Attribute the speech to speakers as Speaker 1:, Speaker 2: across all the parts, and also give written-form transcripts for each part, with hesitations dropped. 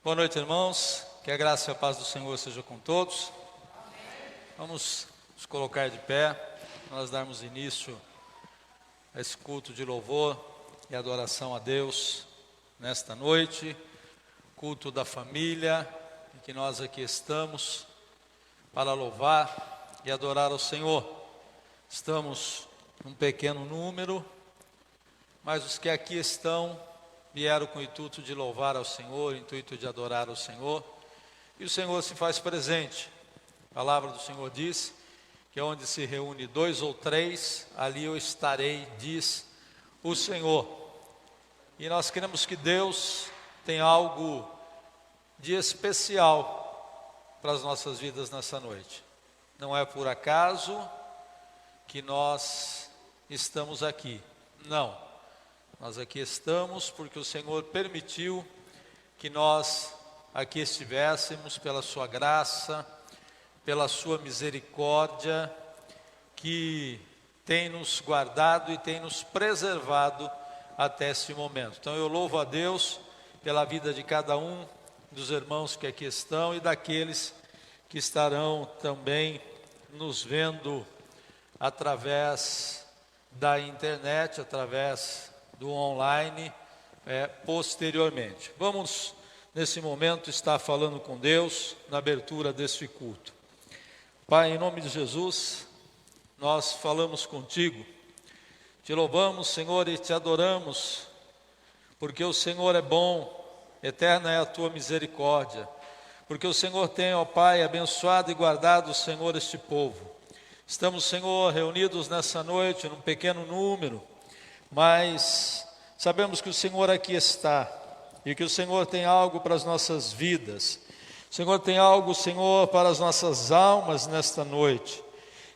Speaker 1: Boa noite, irmãos. Que a graça e a paz do Senhor seja com todos. Vamos nos colocar de pé, nós darmos início a esse culto de louvor e adoração a Deus nesta noite, culto da família, em que nós aqui estamos para louvar e adorar ao Senhor. Estamos num pequeno número, mas os que aqui estão vieram com o intuito de louvar ao Senhor, intuito de adorar ao Senhor, e o Senhor se faz presente. A palavra do Senhor diz que onde se reúne 2 ou 3, ali eu estarei, diz o Senhor. E nós queremos que Deus tenha algo de especial para as nossas vidas nessa noite. Não é por acaso que nós estamos aqui, não. Nós aqui estamos porque o Senhor permitiu que nós aqui estivéssemos pela sua graça, pela sua misericórdia, que tem nos guardado e tem nos preservado até este momento. Então eu louvo a Deus pela vida de cada um dos irmãos que aqui estão e daqueles que estarão também nos vendo através da internet, através do online, posteriormente. Vamos, nesse momento, estar falando com Deus na abertura deste culto. Pai, em nome de Jesus, nós falamos contigo, te louvamos, Senhor, e te adoramos, porque o Senhor é bom, eterna é a tua misericórdia, porque o Senhor tem, ó Pai, abençoado e guardado, Senhor, este povo. Estamos, Senhor, reunidos nessa noite, num pequeno número, mas sabemos que o Senhor aqui está, e que o Senhor tem algo para as nossas vidas. O Senhor tem algo, Senhor, para as nossas almas nesta noite.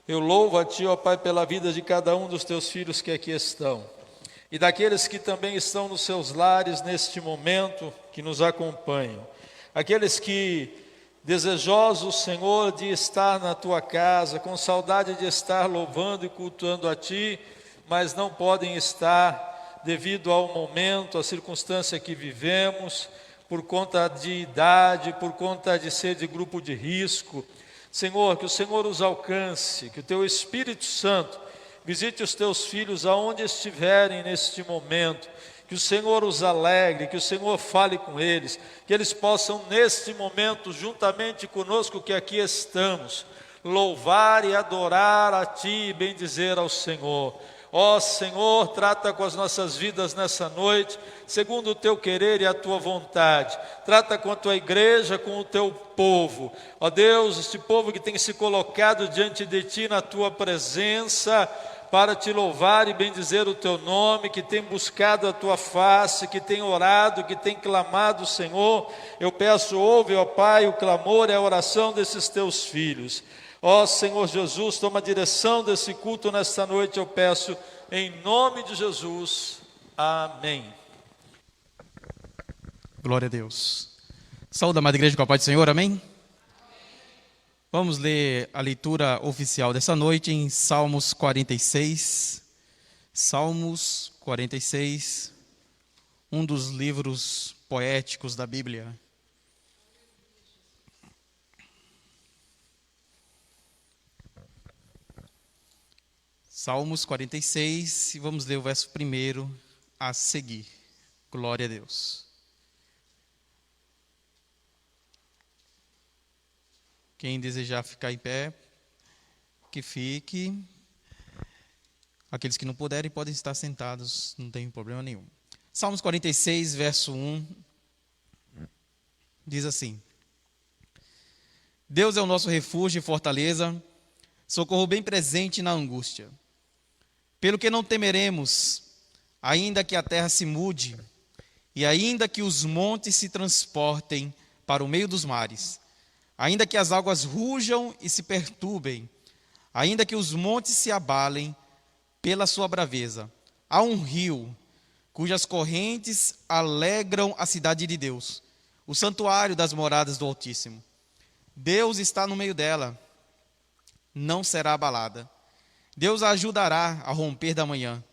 Speaker 1: Eu louvo a Ti, ó Pai, pela vida de cada um dos Teus filhos que aqui estão, e daqueles que também estão nos seus lares neste momento, que nos acompanham. Aqueles que, desejosos, Senhor, de estar na Tua casa, com saudade de estar louvando e cultuando a Ti, mas não podem estar devido ao momento, à circunstância que vivemos, por conta de idade, por conta de ser de grupo de risco. Senhor, que o Senhor os alcance, que o Teu Espírito Santo visite os Teus filhos aonde estiverem neste momento, que o Senhor os alegre, que o Senhor fale com eles, que eles possam neste momento, juntamente conosco que aqui estamos, louvar e adorar a Ti e bendizer ao Senhor. Ó Senhor, trata com as nossas vidas nessa noite, segundo o Teu querer e a Tua vontade. Trata com a Tua igreja, com o Teu povo. Ó Deus, este povo que tem se colocado diante de Ti na Tua presença, para Te louvar e bendizer o Teu nome, que tem buscado a Tua face, que tem orado, que tem clamado, Senhor. Eu peço, ouve, ó Pai, o clamor e a oração desses Teus filhos. Ó Senhor Jesus, toma a direção desse culto nesta noite, eu peço, em nome de Jesus. Amém.
Speaker 2: Glória a Deus. Saúde, amada igreja, com a paz do Senhor, amém? Vamos ler a leitura oficial dessa noite em Salmos 46. Salmos 46, um dos livros poéticos da Bíblia. Salmos 46, e vamos ler o verso 1 a seguir. Glória a Deus. Quem desejar ficar em pé, que fique. Aqueles que não puderem podem estar sentados, não tem problema nenhum. Salmos 46, verso 1, diz assim: Deus é o nosso refúgio e fortaleza, socorro bem presente na angústia. Pelo que não temeremos, ainda que a terra se mude, e ainda que os montes se transportem para o meio dos mares, ainda que as águas rujam e se perturbem, ainda que os montes se abalem pela sua braveza, há um rio cujas correntes alegram a cidade de Deus, o santuário das moradas do Altíssimo. Deus está no meio dela, não será abalada. Deus a ajudará a romper da manhã.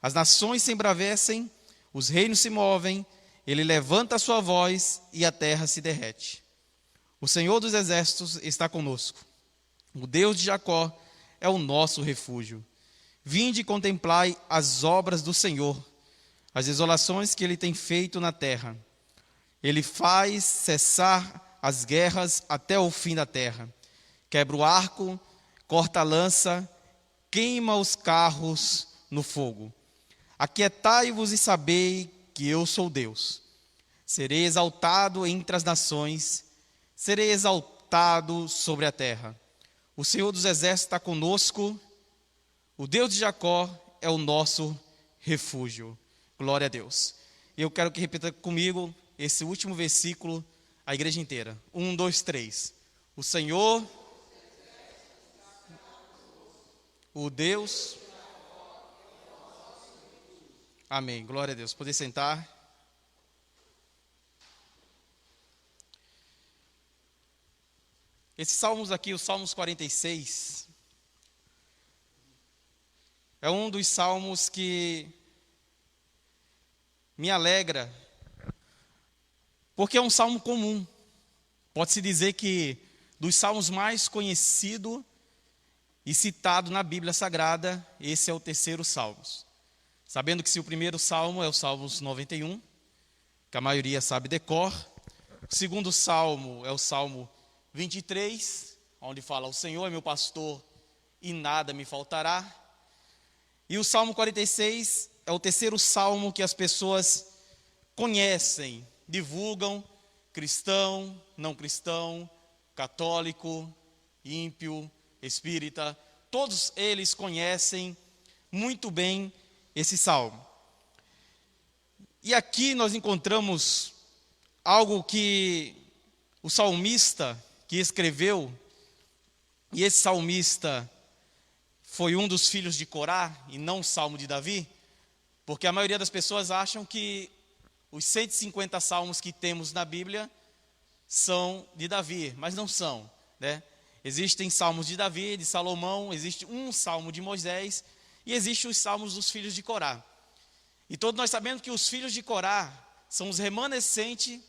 Speaker 2: As nações se embravecem, os reinos se movem, ele levanta a sua voz e a terra se derrete. O Senhor dos exércitos está conosco. O Deus de Jacó é o nosso refúgio. Vinde e contemplai as obras do Senhor, as desolações que ele tem feito na terra. Ele faz cessar as guerras até o fim da terra. Quebra o arco, corta a lança, queima os carros no fogo. Aquietai-vos e sabei que eu sou Deus. Serei exaltado entre as nações, serei exaltado sobre a terra. O Senhor dos exércitos está conosco, o Deus de Jacó é o nosso refúgio. Glória a Deus. E eu quero que repita comigo esse último versículo, a igreja inteira. 1, 2, 3. O Senhor, o Deus. Amém. Glória a Deus. Poder sentar. Esses salmos aqui, os Salmos 46, é um dos salmos que me alegra, porque é um salmo comum. Pode-se dizer que dos salmos mais conhecido e citado na Bíblia Sagrada, esse é o terceiro salmo. Sabendo que se o primeiro salmo é o Salmos 91, que a maioria sabe de cor, o segundo salmo é o Salmo 23, onde fala: o Senhor é meu pastor e nada me faltará. E o Salmo 46 é o terceiro salmo que as pessoas conhecem, divulgam, cristão, não cristão, católico, ímpio, espírita, todos eles conhecem muito bem esse salmo. E aqui nós encontramos algo que o salmista que escreveu, e esse salmista foi um dos filhos de Corá, e não o Salmo de Davi, porque a maioria das pessoas acham que os 150 salmos que temos na Bíblia são de Davi, mas não são, né? Existem salmos de Davi, de Salomão, existe um salmo de Moisés, e existem os salmos dos filhos de Corá. E todos nós sabemos que os filhos de Corá são os remanescentes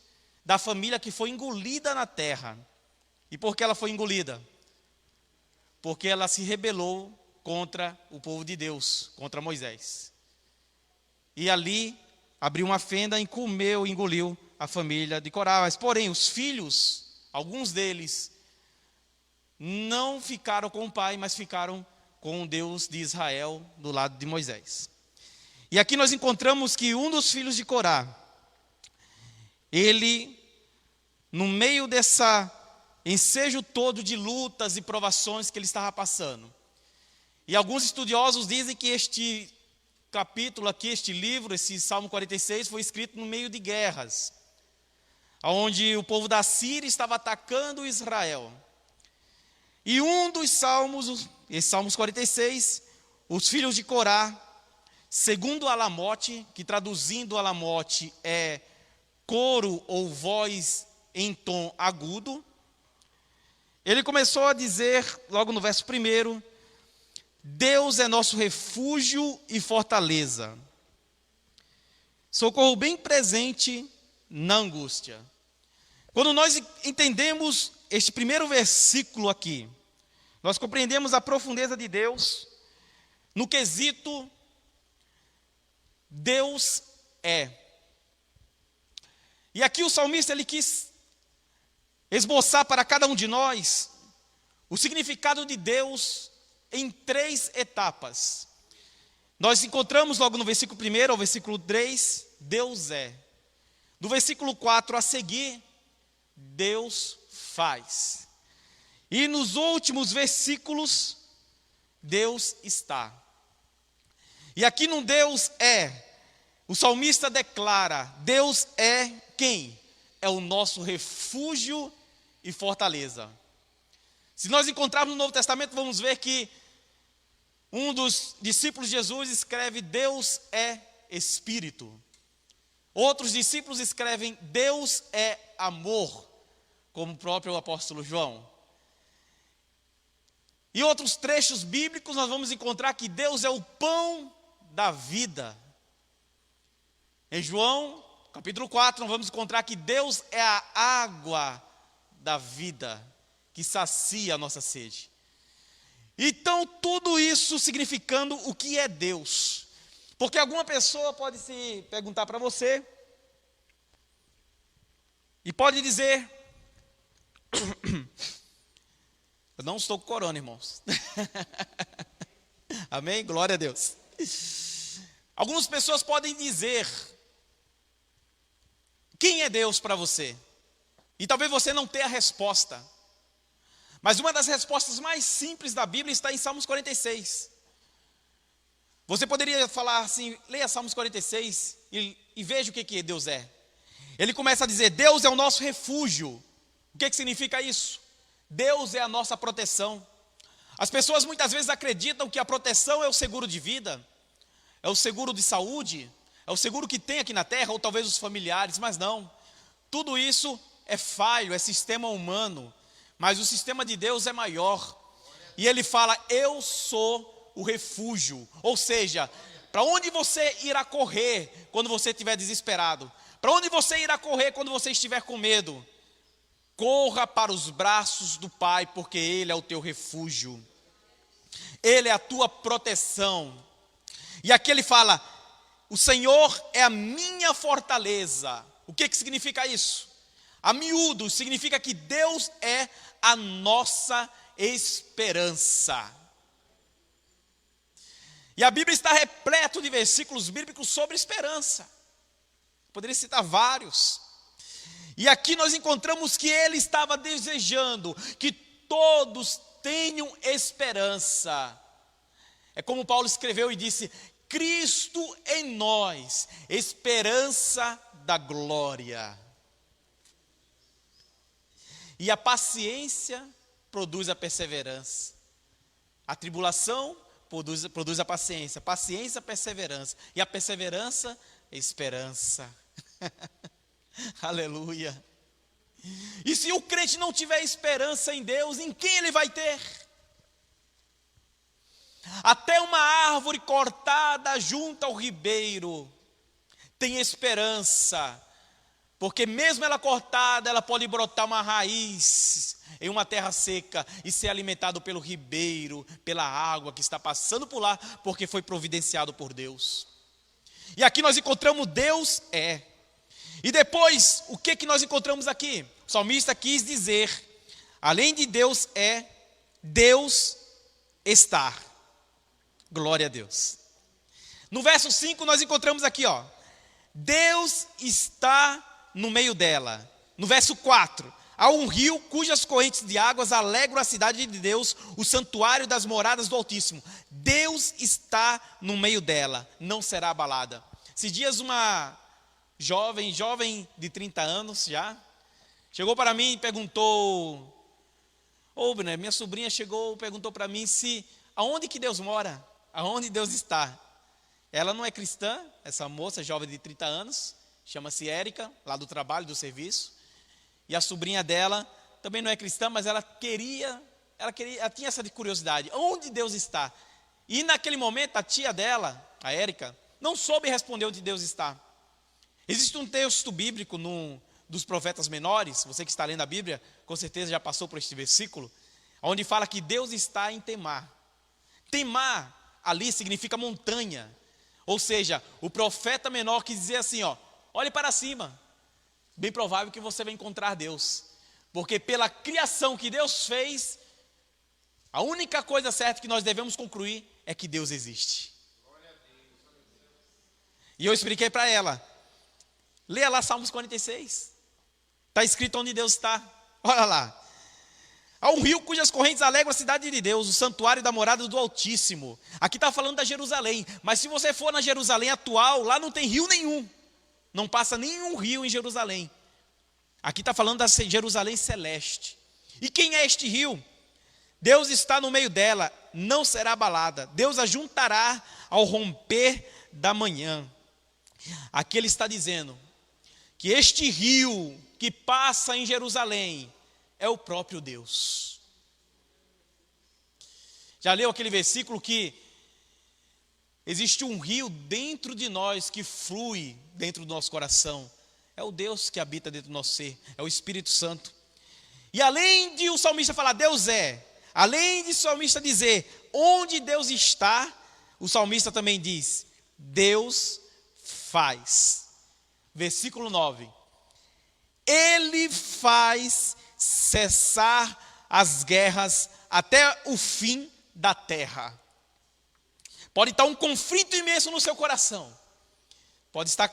Speaker 2: da família que foi engolida na terra. E por que ela foi engolida? Porque ela se rebelou contra o povo de Deus, contra Moisés. E ali abriu uma fenda e comeu, engoliu a família de Corá. Mas, porém, os filhos, alguns deles, não ficaram com o pai, mas ficaram com o Deus de Israel do lado de Moisés. E aqui nós encontramos que um dos filhos de Corá, ele, no meio dessa ensejo todo de lutas e provações que ele estava passando, e alguns estudiosos dizem que este capítulo aqui, este livro, esse Salmo 46, foi escrito no meio de guerras, onde o povo da Síria estava atacando Israel. E um dos salmos, esse Salmos 46, os filhos de Corá, segundo Alamote, que traduzindo Alamote é coro ou voz em tom agudo, ele começou a dizer, logo no verso 1, Deus é nosso refúgio e fortaleza, socorro bem presente na angústia. Quando nós entendemos este primeiro versículo aqui, nós compreendemos a profundeza de Deus no quesito Deus é. E aqui o salmista ele quis esboçar para cada um de nós o significado de Deus em 3 etapas. Nós encontramos logo no versículo 1 ao versículo 3, Deus é. Do versículo 4 a seguir, Deus faz. E nos últimos versículos, Deus está. E aqui no Deus é, o salmista declara, Deus é quem? É o nosso refúgio e fortaleza. Se nós encontrarmos no Novo Testamento, vamos ver que um dos discípulos de Jesus escreve, Deus é Espírito. Outros discípulos escrevem, Deus é amor, como o próprio apóstolo João. E outros trechos bíblicos nós vamos encontrar que Deus é o pão da vida. Em João, capítulo 4, nós vamos encontrar que Deus é a água da vida, que sacia a nossa sede. Então, tudo isso significando o que é Deus. Porque alguma pessoa pode se perguntar para você, e pode dizer, eu não estou com corona, irmãos. Amém? Glória a Deus. Algumas pessoas podem dizer, quem é Deus para você? E talvez você não tenha a resposta. Mas uma das respostas mais simples da Bíblia está em Salmos 46. Você poderia falar assim, leia Salmos 46 e veja o que Deus é. Ele começa a dizer, Deus é o nosso refúgio. O que significa isso? Deus é a nossa proteção. As pessoas muitas vezes acreditam que a proteção é o seguro de vida, é o seguro de saúde, é o seguro que tem aqui na terra, ou talvez os familiares, mas não. Tudo isso é falho, é sistema humano, mas o sistema de Deus é maior. E ele fala, eu sou o refúgio. Ou seja, para onde você irá correr quando você estiver desesperado? Para onde você irá correr quando você estiver com medo? Corra para os braços do Pai, porque Ele é o teu refúgio. Ele é a tua proteção. E aqui ele fala, o Senhor é a minha fortaleza. O que significa isso? A miúdo significa que Deus é a nossa esperança. E a Bíblia está repleta de versículos bíblicos sobre esperança. Poderia citar vários. E aqui nós encontramos que ele estava desejando que todos tenham esperança. É como Paulo escreveu e disse, Cristo em nós, esperança da glória. E a paciência produz a perseverança. A tribulação produz a paciência. Paciência, perseverança. E a perseverança, esperança. Aleluia. E se o crente não tiver esperança em Deus, em quem ele vai ter? Até uma árvore cortada junto ao ribeiro tem esperança, porque mesmo ela cortada, ela pode brotar uma raiz em uma terra seca e ser alimentado pelo ribeiro, pela água que está passando por lá, porque foi providenciado por Deus. E aqui nós encontramos Deus é. E depois, o que nós encontramos aqui? O salmista quis dizer, além de Deus é, Deus está. Glória a Deus. No verso 5 nós encontramos aqui, ó, Deus está no meio dela. No verso 4, há um rio cujas correntes de águas alegram a cidade de Deus, o santuário das moradas do Altíssimo. Deus está no meio dela, não será abalada. Esses dias uma jovem de 30 anos já, chegou para mim e perguntou, minha sobrinha chegou e perguntou para mim aonde que Deus mora, aonde Deus está. Ela não é cristã, essa moça jovem de 30 anos, chama-se Érica, lá do trabalho, do serviço, e a sobrinha dela também não é cristã, mas ela tinha essa curiosidade, onde Deus está? E naquele momento a tia dela, a Érica, não soube responder onde Deus está. Existe um texto bíblico dos profetas menores, você que está lendo a Bíblia, com certeza já passou por este versículo, onde fala que Deus está em Temar. Temar ali significa montanha, ou seja, o profeta menor quis dizer assim, ó, olhe para cima, bem provável que você vai encontrar Deus, porque pela criação que Deus fez, a única coisa certa que nós devemos concluir é que Deus existe. E eu expliquei para ela, leia lá Salmos 46, está escrito onde Deus está, olha lá. Há um rio cujas correntes alegram a cidade de Deus, o santuário da morada do Altíssimo. Aqui está falando da Jerusalém, mas se você for na Jerusalém atual, lá não tem rio nenhum, não passa nenhum rio em Jerusalém. Aqui está falando da Jerusalém celeste. E quem é este rio? Deus está no meio dela, não será abalada. Deus a juntará ao romper da manhã. Aqui ele está dizendo que este rio que passa em Jerusalém é o próprio Deus. Já leu aquele versículo que existe um rio dentro de nós que flui dentro do nosso coração? É o Deus que habita dentro do nosso ser, é o Espírito Santo. E além de o salmista falar Deus é, além de o salmista dizer onde Deus está, o salmista também diz Deus faz. Versículo 9. Ele faz cessar as guerras até o fim da terra. Pode estar um conflito imenso no seu coração. Pode estar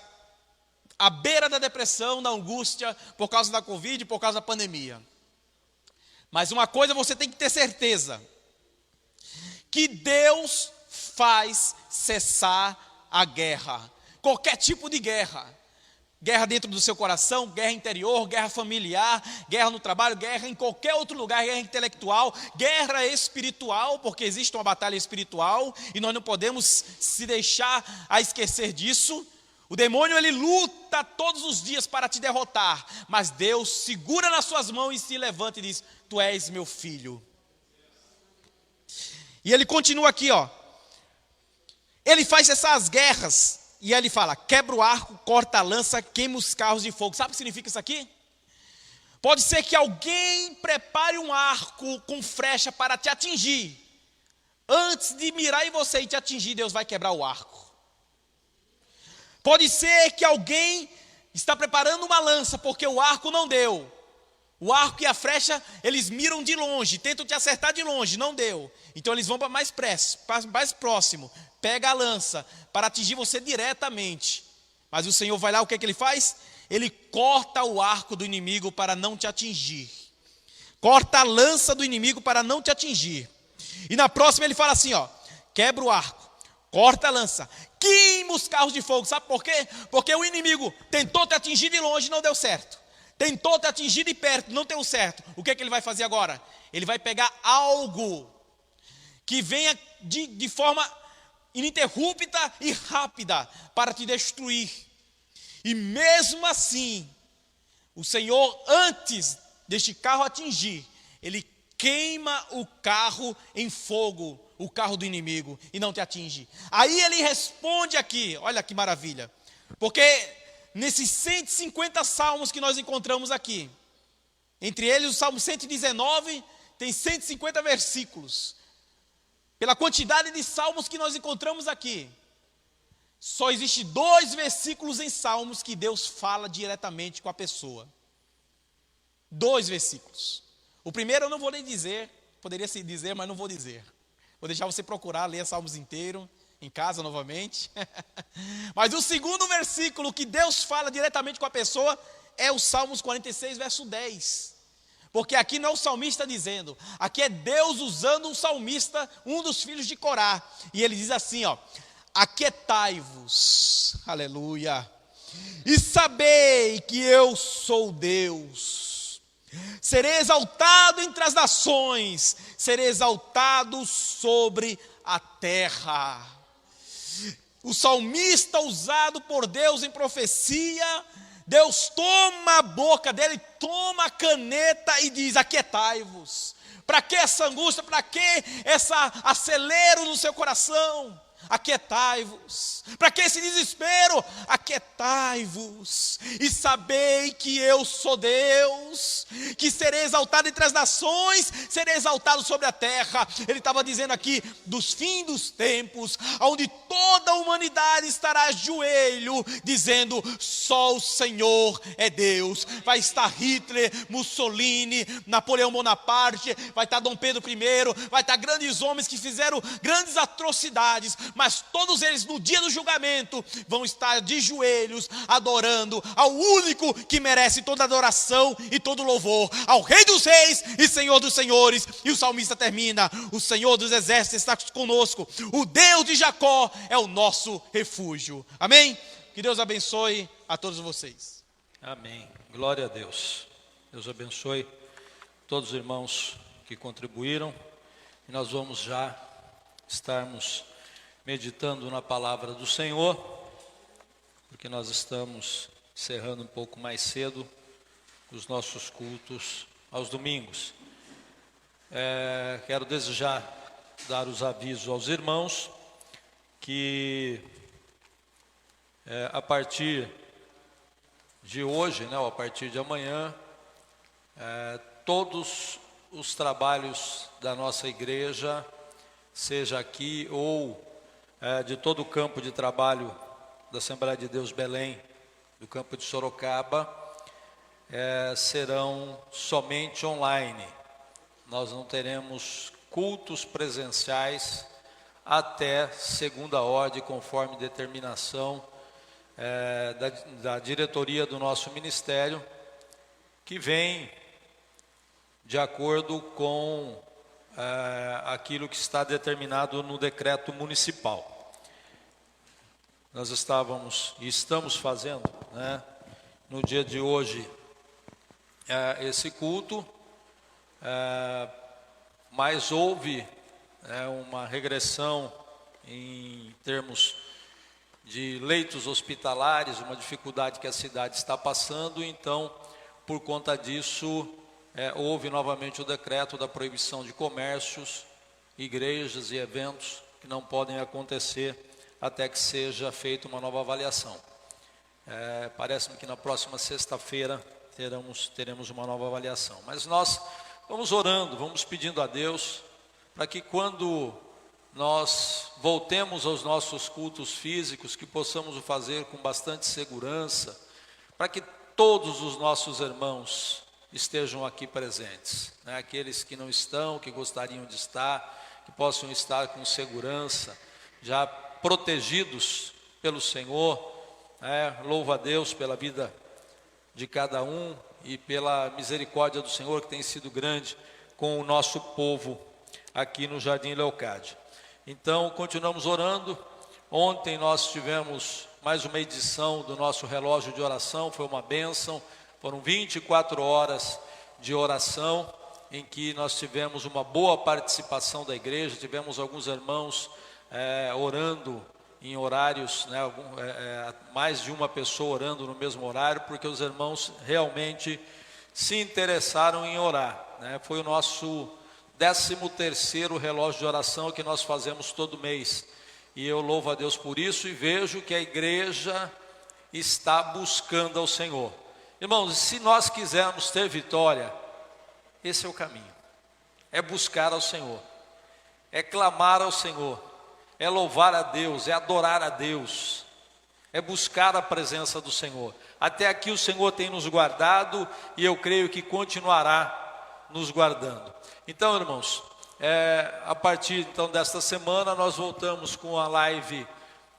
Speaker 2: à beira da depressão, da angústia, por causa da Covid, por causa da pandemia. Mas uma coisa você tem que ter certeza: que Deus faz cessar a guerra. Qualquer tipo de guerra. Guerra dentro do seu coração, guerra interior, guerra familiar, guerra no trabalho, guerra em qualquer outro lugar, guerra intelectual, guerra espiritual, porque existe uma batalha espiritual e nós não podemos se deixar a esquecer disso. O demônio, ele luta todos os dias para te derrotar, mas Deus segura nas suas mãos e se levanta e diz: tu és meu filho. E ele continua aqui, ó. Ele faz cessar as guerras. E aí ele fala, quebra o arco, corta a lança, queima os carros de fogo. Sabe o que significa isso aqui? Pode ser que alguém prepare um arco com flecha para te atingir. Antes de mirar em você e te atingir, Deus vai quebrar o arco. Pode ser que alguém está preparando uma lança, porque o arco não deu. O arco e a flecha, eles miram de longe, tentam te acertar de longe, não deu. Então eles vão para mais próximo, pega a lança para atingir você diretamente. Mas o Senhor vai lá, o que é que ele faz? Ele corta o arco do inimigo para não te atingir. Corta a lança do inimigo para não te atingir. E na próxima ele fala assim, ó, quebra o arco, corta a lança, queima os carros de fogo. Sabe por quê? Porque o inimigo tentou te atingir de longe e não deu certo. Tentou te atingir de perto, não deu certo. O que é que ele vai fazer agora? Ele vai pegar algo que venha de forma ininterrupta e rápida para te destruir. E mesmo assim, o Senhor, antes deste carro atingir, ele queima o carro em fogo, o carro do inimigo, e não te atinge. Aí ele responde aqui, olha que maravilha, porque nesses 150 salmos que nós encontramos aqui, entre eles o Salmo 119 tem 150 versículos. Pela quantidade de salmos que nós encontramos aqui, só existe 2 versículos em salmos que Deus fala diretamente com a pessoa. 2 versículos. O primeiro eu não vou nem dizer, poderia se dizer, mas não vou dizer. Vou deixar você procurar, ler salmos inteiro em casa novamente. Mas o segundo versículo que Deus fala diretamente com a pessoa é o Salmos 46, verso 10. Porque aqui não é o salmista dizendo, aqui é Deus usando um salmista, um dos filhos de Corá. E ele diz assim, ó, aquietai-vos, aleluia, e sabei que eu sou Deus. Serei exaltado entre as nações, serei exaltado sobre a terra. O salmista usado por Deus em profecia, Deus toma a boca dele, toma a caneta e diz, aquietai-vos. Para que essa angústia, para que esse acelero no seu coração? Aquietai-vos. Para que esse desespero? Aquietai-vos e sabei que eu sou Deus, que serei exaltado entre as nações, serei exaltado sobre a terra. Ele estava dizendo aqui dos fins dos tempos, onde toda a humanidade estará de joelho, dizendo, só o Senhor é Deus. Vai estar Hitler, Mussolini, Napoleão Bonaparte, vai estar Dom Pedro I, vai estar grandes homens que fizeram grandes atrocidades, mas todos eles no dia do julgamento vão estar de joelhos adorando ao único que merece toda adoração e todo louvor, ao Rei dos Reis e Senhor dos Senhores. E o salmista termina, o Senhor dos Exércitos está conosco, o Deus de Jacó é o nosso refúgio. Amém? Que Deus abençoe a todos vocês.
Speaker 1: Amém, glória a Deus. Deus abençoe todos os irmãos que contribuíram. E nós vamos já estarmos meditando na palavra do Senhor, porque nós estamos encerrando um pouco mais cedo os nossos cultos aos domingos. Quero desejar dar os avisos aos irmãos que a partir de hoje, né, ou a partir de amanhã, todos os trabalhos da nossa igreja, seja aqui ou de todo o campo de trabalho da Assembleia de Deus Belém, do campo de Sorocaba, serão somente online. Nós não teremos cultos presenciais até segunda ordem, conforme determinação da diretoria do nosso ministério, que vem de acordo com aquilo que está determinado no decreto municipal. Nós estávamos e estamos fazendo, né, no dia de hoje, esse culto, mas houve uma regressão em termos de leitos hospitalares, uma dificuldade que a cidade está passando, então, por conta disso, houve novamente o decreto da proibição de comércios, igrejas e eventos que não podem acontecer até que seja feita uma nova avaliação. Parece-me que na próxima sexta-feira teremos uma nova avaliação. Mas nós vamos orando, vamos pedindo a Deus para que quando nós voltemos aos nossos cultos físicos, que possamos o fazer com bastante segurança, para que todos os nossos irmãos estejam aqui presentes, né? Aqueles que não estão, que gostariam de estar, que possam estar com segurança, já protegidos pelo Senhor, louvo a Deus pela vida de cada um e pela misericórdia do Senhor que tem sido grande com o nosso povo aqui no Jardim Leocádia. Então, continuamos orando. Ontem nós tivemos mais uma edição do nosso relógio de oração, foi uma bênção, foram 24 horas de oração, em que nós tivemos uma boa participação da igreja, tivemos alguns irmãos orando em horários, né, mais de uma pessoa orando no mesmo horário, porque os irmãos realmente se interessaram em orar, né? Foi o nosso 13º relógio de oração que nós fazemos todo mês, e eu louvo a Deus por isso e vejo que a igreja está buscando ao Senhor. Irmãos, se nós quisermos ter vitória, esse é o caminho, é buscar ao Senhor, é clamar ao Senhor, é louvar a Deus, é adorar a Deus, é buscar a presença do Senhor. Até aqui o Senhor tem nos guardado e eu creio que continuará nos guardando. Então, irmãos, a partir então desta semana nós voltamos com a live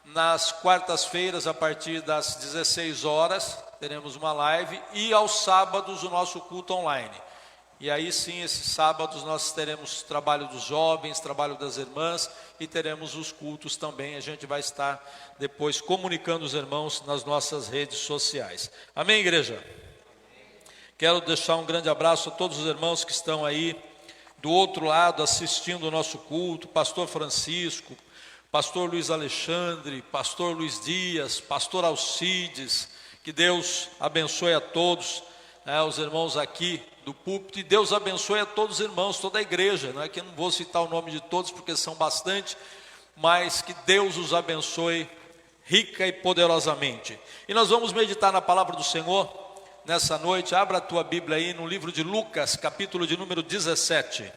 Speaker 1: nas quartas-feiras a partir das 16 horas, teremos uma live, e aos sábados o nosso culto online. E aí sim, esses sábados nós teremos trabalho dos jovens, trabalho das irmãs e teremos os cultos também. A gente vai estar depois comunicando os irmãos nas nossas redes sociais. Amém, igreja? Quero deixar um grande abraço a todos os irmãos que estão aí do outro lado assistindo o nosso culto. Pastor Francisco, Pastor Luiz Alexandre, Pastor Luiz Dias, Pastor Alcides. Que Deus abençoe a todos, os irmãos aqui do púlpito, e Deus abençoe a todos os irmãos, toda a igreja, não é que eu não vou citar o nome de todos porque são bastante, mas que Deus os abençoe rica e poderosamente. E nós vamos meditar na palavra do Senhor nessa noite. Abra a tua Bíblia aí no livro de Lucas, capítulo de número 17.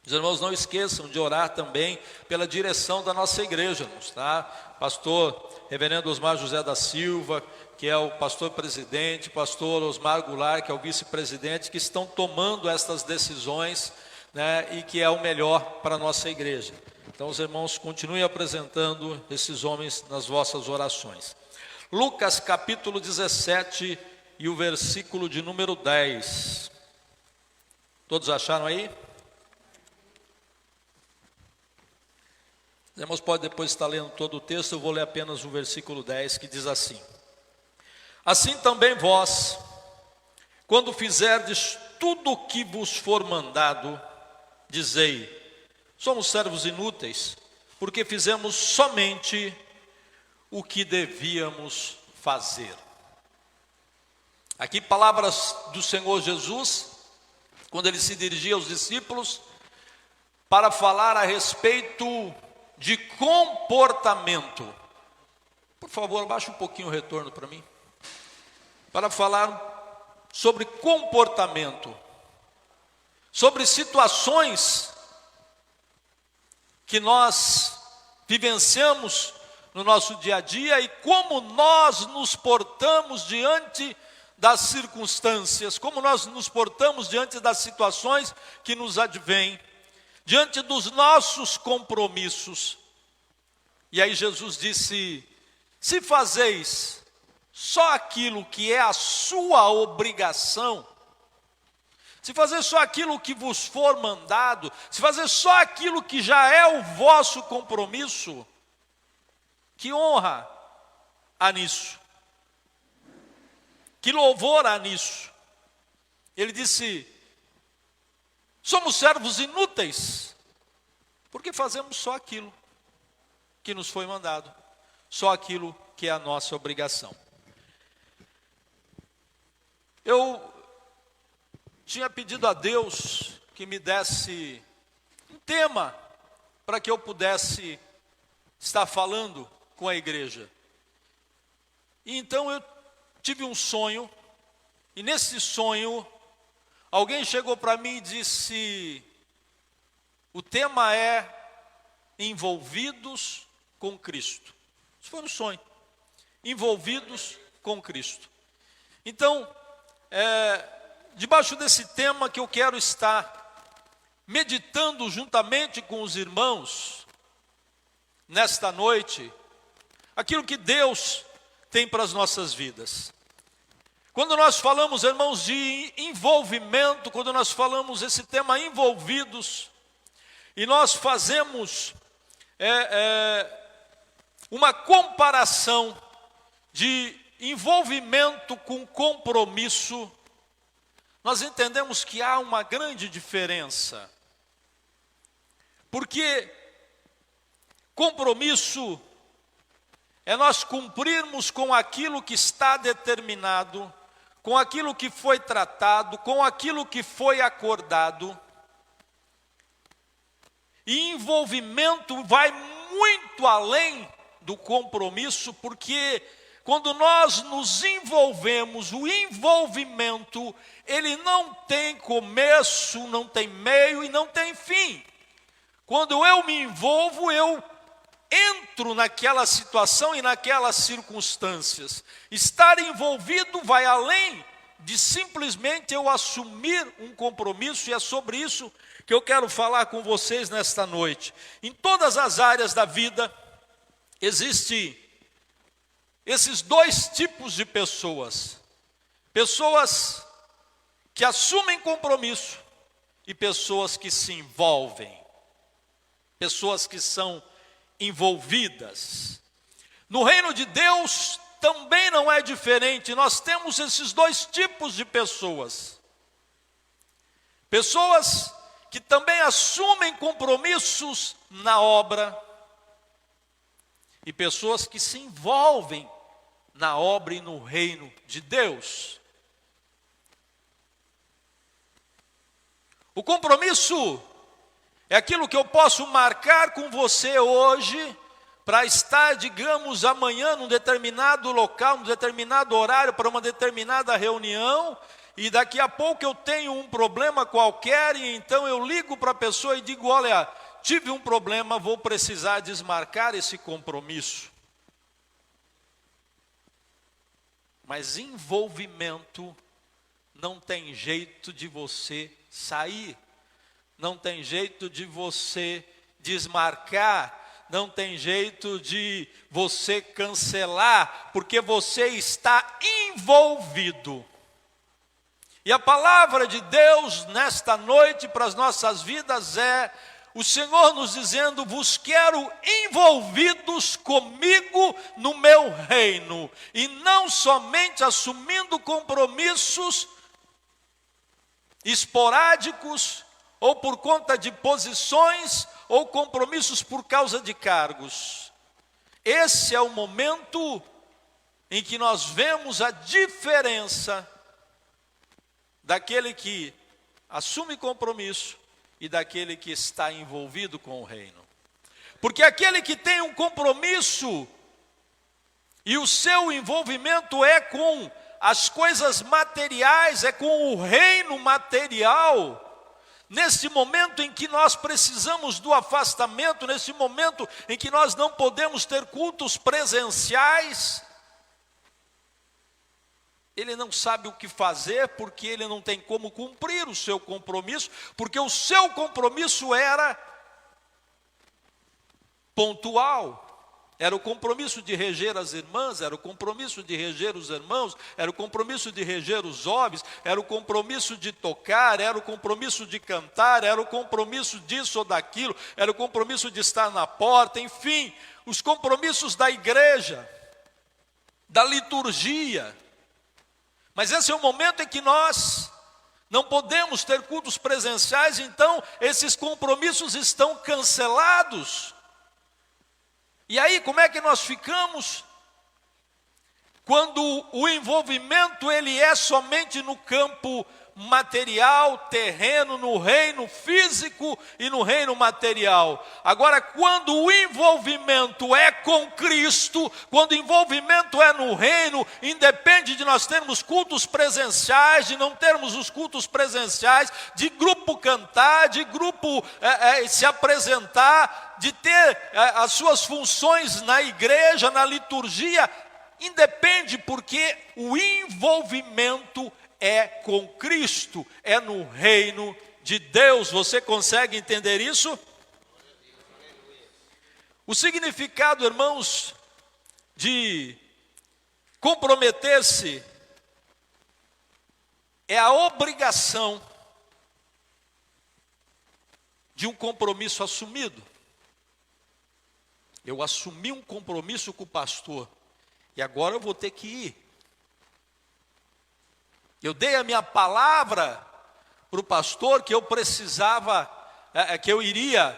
Speaker 1: Os irmãos não esqueçam de orar também pela direção da nossa igreja, irmãos, tá? Pastor Reverendo Osmar José da Silva, que é o pastor presidente, pastor Osmar Goulart, que é o vice-presidente, que estão tomando estas decisões, né, e que é o melhor para a nossa igreja. Então os irmãos continuem apresentando esses homens nas vossas orações. Lucas capítulo 17 e o versículo de número 10. Todos acharam aí? Os irmãos podem depois estar lendo todo o texto, eu vou ler apenas o versículo 10, que diz assim: Assim também vós, quando fizerdes tudo o que vos for mandado, dizei: somos servos inúteis, porque fizemos somente o que devíamos fazer. Aqui palavras do Senhor Jesus, quando ele se dirigia aos discípulos, para falar a respeito de comportamento. Por favor, abaixa um pouquinho o retorno para mim. Para falar sobre comportamento, sobre situações que nós vivenciamos no nosso dia a dia e como nós nos portamos diante das circunstâncias, como nós nos portamos diante das situações que nos advêm, diante dos nossos compromissos. E aí Jesus disse: se fazeis só aquilo que é a sua obrigação, se fazer só aquilo que vos for mandado, se fazer só aquilo que já é o vosso compromisso, que honra há nisso? Que louvor há nisso? Ele disse: somos servos inúteis, porque fazemos só aquilo que nos foi mandado, só aquilo que é a nossa obrigação. Eu tinha pedido a Deus que me desse um tema para que eu pudesse estar falando com a igreja. E então eu tive um sonho, e nesse sonho, alguém chegou para mim e disse: o tema é envolvidos com Cristo. Isso foi um sonho, envolvidos com Cristo. Então, debaixo desse tema que eu quero estar meditando juntamente com os irmãos, nesta noite, aquilo que Deus tem para as nossas vidas. Quando nós falamos, irmãos, de envolvimento, quando nós falamos esse tema envolvidos, e nós fazemos uma comparação de envolvimento com compromisso, nós entendemos que há uma grande diferença. Porque compromisso é nós cumprirmos com aquilo que está determinado, com aquilo que foi tratado, com aquilo que foi acordado. E envolvimento vai muito além do compromisso, porque quando nós nos envolvemos, o envolvimento, ele não tem começo, não tem meio e não tem fim. Quando eu me envolvo, eu entro naquela situação e naquelas circunstâncias. Estar envolvido vai além de simplesmente eu assumir um compromisso, e é sobre isso que eu quero falar com vocês nesta noite. Em todas as áreas da vida, existem esses dois tipos de pessoas. Pessoas que assumem compromisso e pessoas que se envolvem. Pessoas que são envolvidas. No reino de Deus também não é diferente. Nós temos esses dois tipos de pessoas. Pessoas que também assumem compromissos na obra e pessoas que se envolvem na obra e no reino de Deus. O compromisso é aquilo que eu posso marcar com você hoje para estar, digamos, amanhã num determinado local, num determinado horário, para uma determinada reunião, e daqui a pouco eu tenho um problema qualquer, e então eu ligo para a pessoa e digo: olha, tive um problema, vou precisar desmarcar esse compromisso. Mas envolvimento não tem jeito de você sair. Não tem jeito de você desmarcar, não tem jeito de você cancelar, porque você está envolvido. E a palavra de Deus nesta noite para as nossas vidas é o Senhor nos dizendo: vos quero envolvidos comigo no meu reino, e não somente assumindo compromissos esporádicos, ou por conta de posições, ou compromissos por causa de cargos. Esse é o momento em que nós vemos a diferença daquele que assume compromisso e daquele que está envolvido com o reino. Porque aquele que tem um compromisso E o seu envolvimento é com as coisas materiais, é com o reino material. Nesse momento em que nós precisamos do afastamento, nesse momento em que nós não podemos ter cultos presenciais, ele não sabe o que fazer, porque ele não tem como cumprir o seu compromisso, porque o seu compromisso era pontual. Era o compromisso de reger as irmãs, era o compromisso de reger os irmãos, era o compromisso de reger os jovens, era o compromisso de tocar, era o compromisso de cantar, era o compromisso disso ou daquilo, era o compromisso de estar na porta, enfim, os compromissos da igreja, da liturgia. Mas esse é o momento em que nós não podemos ter cultos presenciais, então esses compromissos estão cancelados. E aí, como é que nós ficamos? Quando o envolvimento ele é somente no campo material, terreno, no reino físico e no reino material. Agora, quando o envolvimento é com Cristo, quando o envolvimento é no reino, independe de nós termos cultos presenciais, de não termos os cultos presenciais, de grupo cantar, de grupo se apresentar, de ter as suas funções na igreja, na liturgia, independe, porque o envolvimento é com Cristo, é no reino de Deus. Você consegue entender isso? O significado, irmãos, de comprometer-se é a obrigação de um compromisso assumido. Eu assumi um compromisso com o pastor e agora eu vou ter que ir. Eu dei a minha palavra para o pastor que eu precisava, que eu iria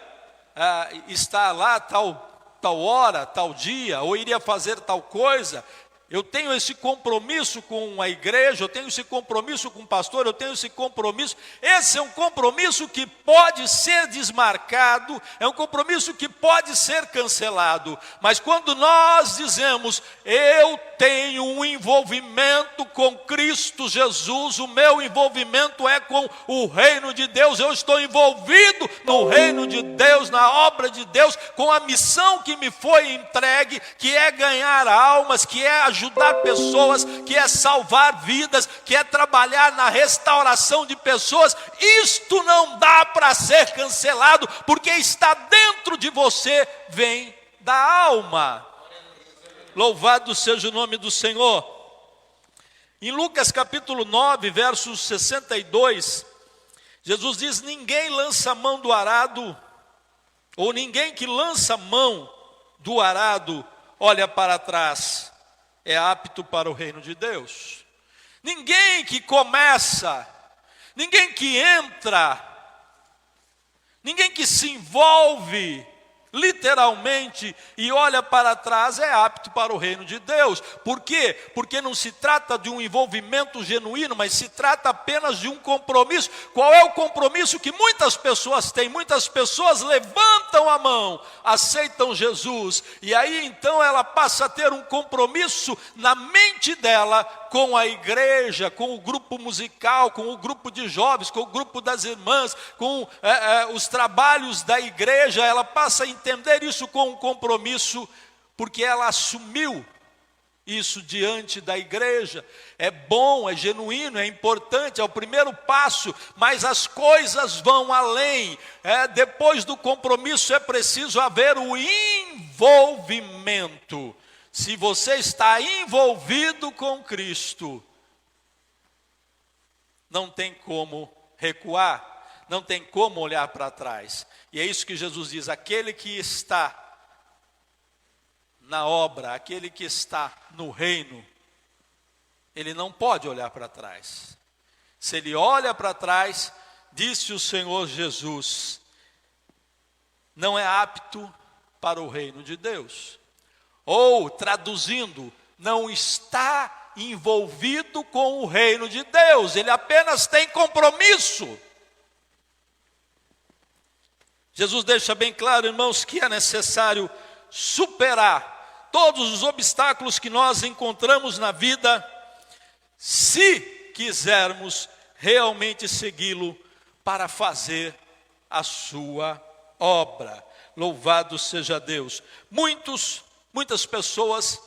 Speaker 1: estar lá tal hora, tal dia, ou iria fazer tal coisa. Eu tenho esse compromisso com a igreja, eu tenho esse compromisso com o pastor, eu tenho esse compromisso. Esse é um compromisso que pode ser desmarcado, é um compromisso que pode ser cancelado. Mas quando nós dizemos, eu tenho um envolvimento com Cristo Jesus, o meu envolvimento é com o reino de Deus, eu estou envolvido no reino de Deus, na obra de Deus, com a missão que me foi entregue, que é ganhar almas, que é ajudar pessoas, que é salvar vidas, que é trabalhar na restauração de pessoas. Isto não dá para ser cancelado, porque está dentro de você, vem da alma. Louvado seja o nome do Senhor. Em Lucas capítulo 9, versos 62, Jesus diz: ninguém lança mão do arado, ou ninguém que lança mão do arado olha para trás, é apto para o reino de Deus. Ninguém que começa, ninguém que entra, ninguém que se envolve literalmente e olha para trás é apto para o reino de Deus. Por quê? Porque não se trata de um envolvimento genuíno, mas se trata apenas de um compromisso. Qual é o compromisso que muitas pessoas têm? Muitas pessoas levantam a mão, aceitam Jesus, e aí então ela passa a ter um compromisso na mente dela com a igreja, com o grupo musical, com o grupo de jovens, com o grupo das irmãs, com os trabalhos da igreja. Ela passa a entender isso com um compromisso, porque ela assumiu isso diante da igreja. É bom, é genuíno, é importante, é o primeiro passo, mas as coisas vão além. Depois do compromisso é preciso haver o envolvimento. Se você está envolvido com Cristo, não tem como recuar, não tem como olhar para trás. E é isso que Jesus diz: aquele que está na obra, aquele que está no reino, ele não pode olhar para trás. Se ele olha para trás, disse o Senhor Jesus, não é apto para o reino de Deus. Ou, traduzindo, não está envolvido com o reino de Deus, ele apenas tem compromisso. Jesus deixa bem claro, irmãos, que é necessário superar todos os obstáculos que nós encontramos na vida, se quisermos realmente segui-lo para fazer a sua obra. Louvado seja Deus. Muitas pessoas,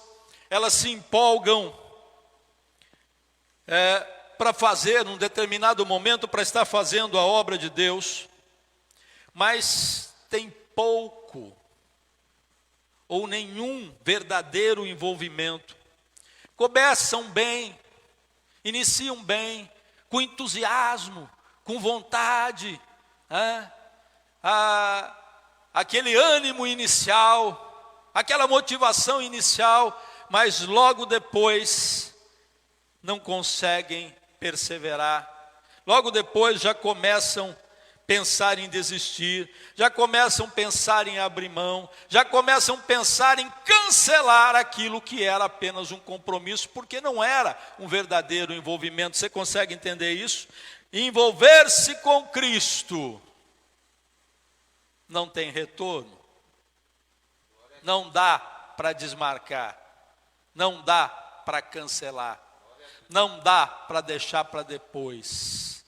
Speaker 1: elas se empolgam para fazer num determinado momento, para estar fazendo a obra de Deus, mas tem pouco ou nenhum verdadeiro envolvimento. Começam bem, iniciam bem, com entusiasmo, com vontade, aquele ânimo inicial, aquela motivação inicial, mas logo depois não conseguem perseverar. Logo depois já começam a pensar em desistir, já começam a pensar em abrir mão, já começam a pensar em cancelar aquilo que era apenas um compromisso, porque não era um verdadeiro envolvimento. Você consegue entender isso? Envolver-se com Cristo não tem retorno, não dá para desmarcar, não dá para cancelar, não dá para deixar para depois,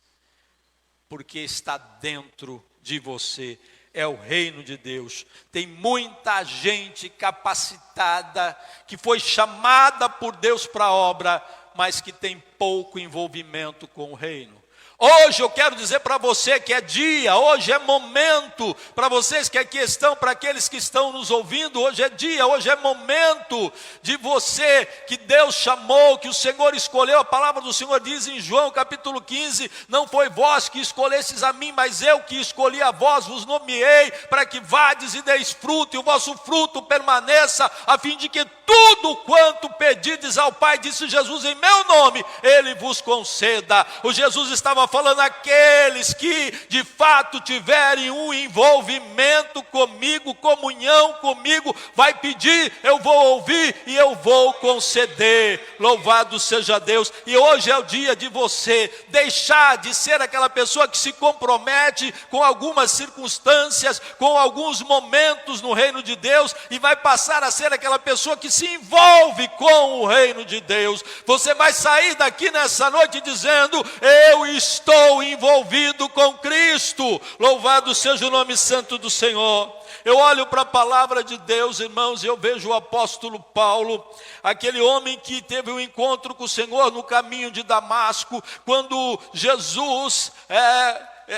Speaker 1: porque está dentro de você, é o reino de Deus. Tem muita gente capacitada, que foi chamada por Deus para a obra, mas que tem pouco envolvimento com o reino. Hoje eu quero dizer para você que é dia, hoje é momento, para vocês que aqui estão, para aqueles que estão nos ouvindo, hoje é dia, hoje é momento de você, que Deus chamou, que o Senhor escolheu. A palavra do Senhor diz em João capítulo 15, não foi vós que escolhestes a mim, mas eu que escolhi a vós, vos nomeei, para que vades e deis fruto, e o vosso fruto permaneça, a fim de que tudo quanto pedides ao Pai, disse Jesus, em meu nome, Ele vos conceda. O Jesus estava falando, aqueles que de fato tiverem um envolvimento comigo, comunhão comigo, vai pedir, eu vou ouvir e eu vou conceder. Louvado seja Deus. E hoje é o dia de você deixar de ser aquela pessoa que se compromete com algumas circunstâncias, com alguns momentos no reino de Deus, e vai passar a ser aquela pessoa que se envolve com o reino de Deus. Você vai sair daqui nessa noite dizendo, eu estou envolvido com Cristo. Louvado seja o nome santo do Senhor. Eu olho para a palavra de Deus, irmãos, e eu vejo o apóstolo Paulo, aquele homem que teve um encontro com o Senhor no caminho de Damasco, quando Jesus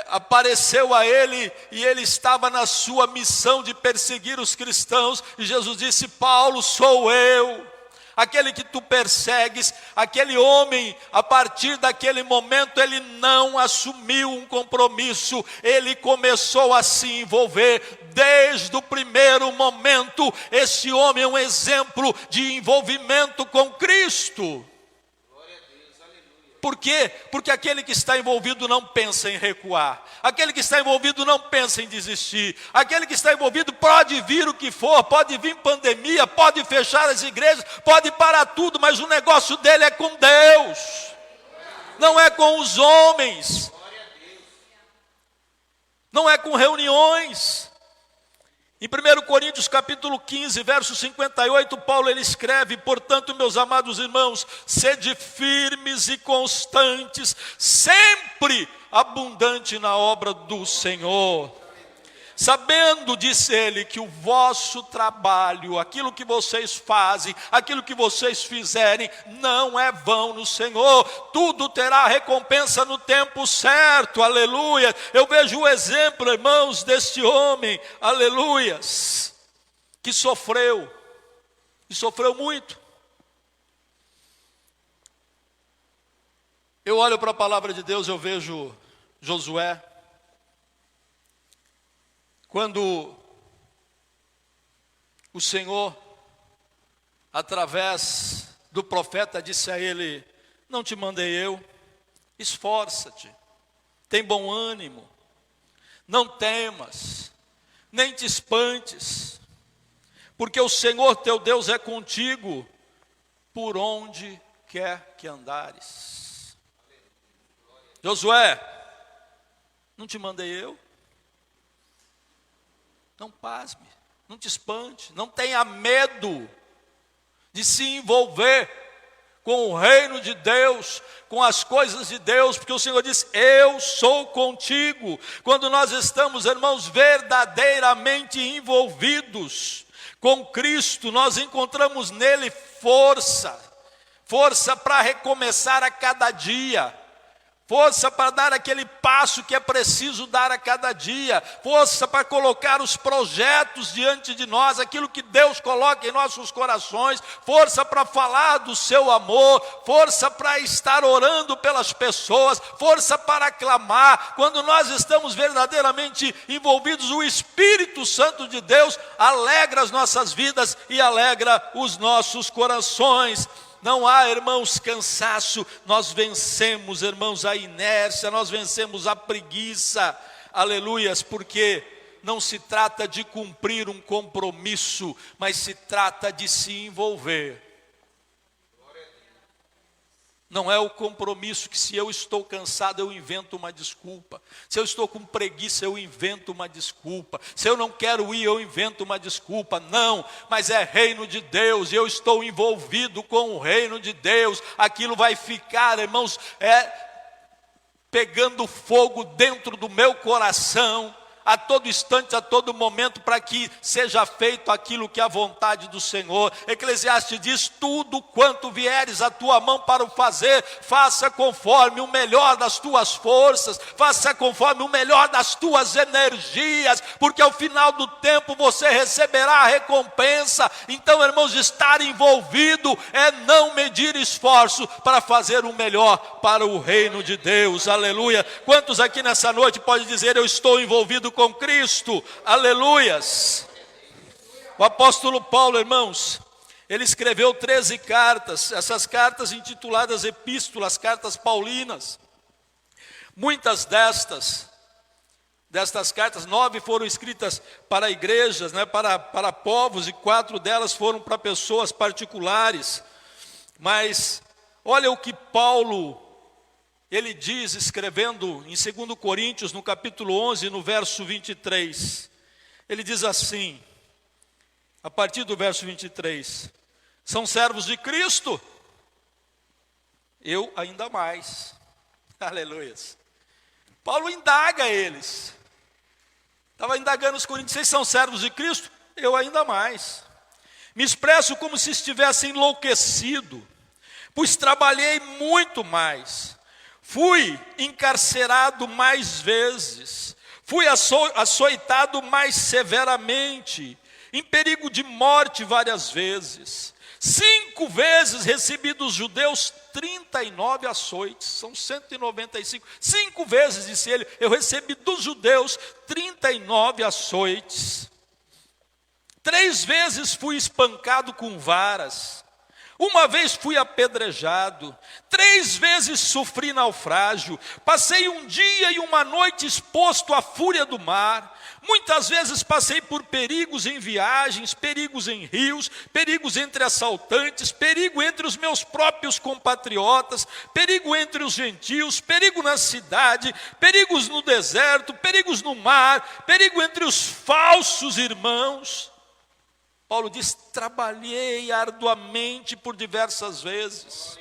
Speaker 1: apareceu a ele, e ele estava na sua missão de perseguir os cristãos, e Jesus disse, Paulo, sou eu, aquele que tu persegues. Aquele homem, a partir daquele momento, ele não assumiu um compromisso, ele começou a se envolver desde o primeiro momento. Esse homem é um exemplo de envolvimento com Cristo. Por quê? Porque aquele que está envolvido não pensa em recuar. Aquele que está envolvido não pensa em desistir. Aquele que está envolvido pode vir o que for, pode vir pandemia, pode fechar as igrejas, pode parar tudo, mas o negócio dele é com Deus. Não é com os homens. Não é com reuniões. Em 1 Coríntios capítulo 15, verso 58, Paulo ele escreve, portanto, meus amados irmãos, sede firmes e constantes, sempre abundante na obra do Senhor. Sabendo, disse ele, que o vosso trabalho, aquilo que vocês fazem, aquilo que vocês fizerem, não é vão no Senhor, tudo terá recompensa no tempo certo, aleluia. Eu vejo o exemplo, irmãos, deste homem, aleluias, que sofreu, e sofreu muito. Eu olho para a palavra de Deus, eu vejo Josué, quando o Senhor, através do profeta, disse a ele, não te mandei eu, esforça-te, tem bom ânimo, não temas, nem te espantes, porque o Senhor teu Deus é contigo, por onde quer que andares. Josué, não te mandei eu? Não pasme, não te espante, não tenha medo, de se envolver com o reino de Deus, com as coisas de Deus, porque o Senhor diz: eu sou contigo. Quando nós estamos, irmãos, verdadeiramente envolvidos com Cristo, nós encontramos nele força para recomeçar a cada dia, força para dar aquele passo que é preciso dar a cada dia, força para colocar os projetos diante de nós, aquilo que Deus coloca em nossos corações, força para falar do seu amor, força para estar orando pelas pessoas, força para clamar. Quando nós estamos verdadeiramente envolvidos, o Espírito Santo de Deus alegra as nossas vidas e alegra os nossos corações. Não há, irmãos, cansaço. Nós vencemos, irmãos, a inércia, nós vencemos a preguiça, aleluias, porque não se trata de cumprir um compromisso, mas se trata de se envolver. Não é o compromisso que, se eu estou cansado, eu invento uma desculpa. Se eu estou com preguiça, eu invento uma desculpa. Se eu não quero ir, eu invento uma desculpa. Não, mas é reino de Deus, e eu estou envolvido com o reino de Deus. Aquilo vai ficar, irmãos, pegando fogo dentro do meu coração, a todo instante, a todo momento, para que seja feito aquilo que é a vontade do Senhor. Eclesiastes diz: tudo quanto vieres a tua mão para o fazer, faça conforme o melhor das tuas forças, faça conforme o melhor das tuas energias, porque ao final do tempo você receberá a recompensa. Então, irmãos, estar envolvido é não medir esforço para fazer o melhor para o reino de Deus, aleluia. Quantos aqui nessa noite podem dizer: eu estou envolvido com Cristo, aleluias? O apóstolo Paulo, irmãos, ele escreveu 13 cartas, essas cartas intituladas epístolas, cartas paulinas. Muitas destas cartas, 9 foram escritas para igrejas, para povos, e 4 delas foram para pessoas particulares. Mas olha o que Paulo ele diz, escrevendo em 2 Coríntios, no capítulo 11, no verso 23. Ele diz assim, a partir do verso 23: são servos de Cristo? Eu ainda mais. Aleluias. Paulo indaga eles. Estava indagando os coríntios: vocês são servos de Cristo? Eu ainda mais. Me expresso como se estivesse enlouquecido, pois trabalhei muito mais. Fui encarcerado mais vezes, fui açoitado mais severamente, em perigo de morte várias vezes. 5 vezes recebi dos judeus 39 açoites, são 195. 5 vezes, disse ele, eu recebi dos judeus 39 açoites. 3 vezes fui espancado com varas. 1 vez fui apedrejado, 3 vezes sofri naufrágio, passei 1 dia e 1 noite exposto à fúria do mar. Muitas vezes passei por perigos em viagens, perigos em rios, perigos entre assaltantes, perigo entre os meus próprios compatriotas, perigo entre os gentios, perigo na cidade, perigos no deserto, perigos no mar, perigo entre os falsos irmãos. Paulo diz: trabalhei arduamente por diversas vezes.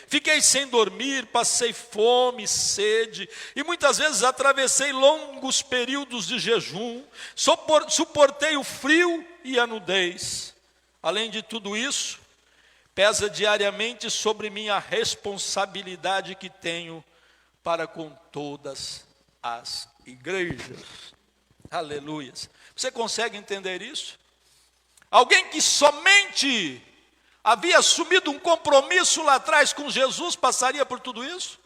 Speaker 1: Fiquei sem dormir, passei fome, sede, e muitas vezes atravessei longos períodos de jejum, suportei o frio e a nudez. Além de tudo isso, pesa diariamente sobre mim a responsabilidade que tenho para com todas as igrejas. Aleluias. Você consegue entender isso? Alguém que somente havia assumido um compromisso lá atrás com Jesus passaria por tudo isso?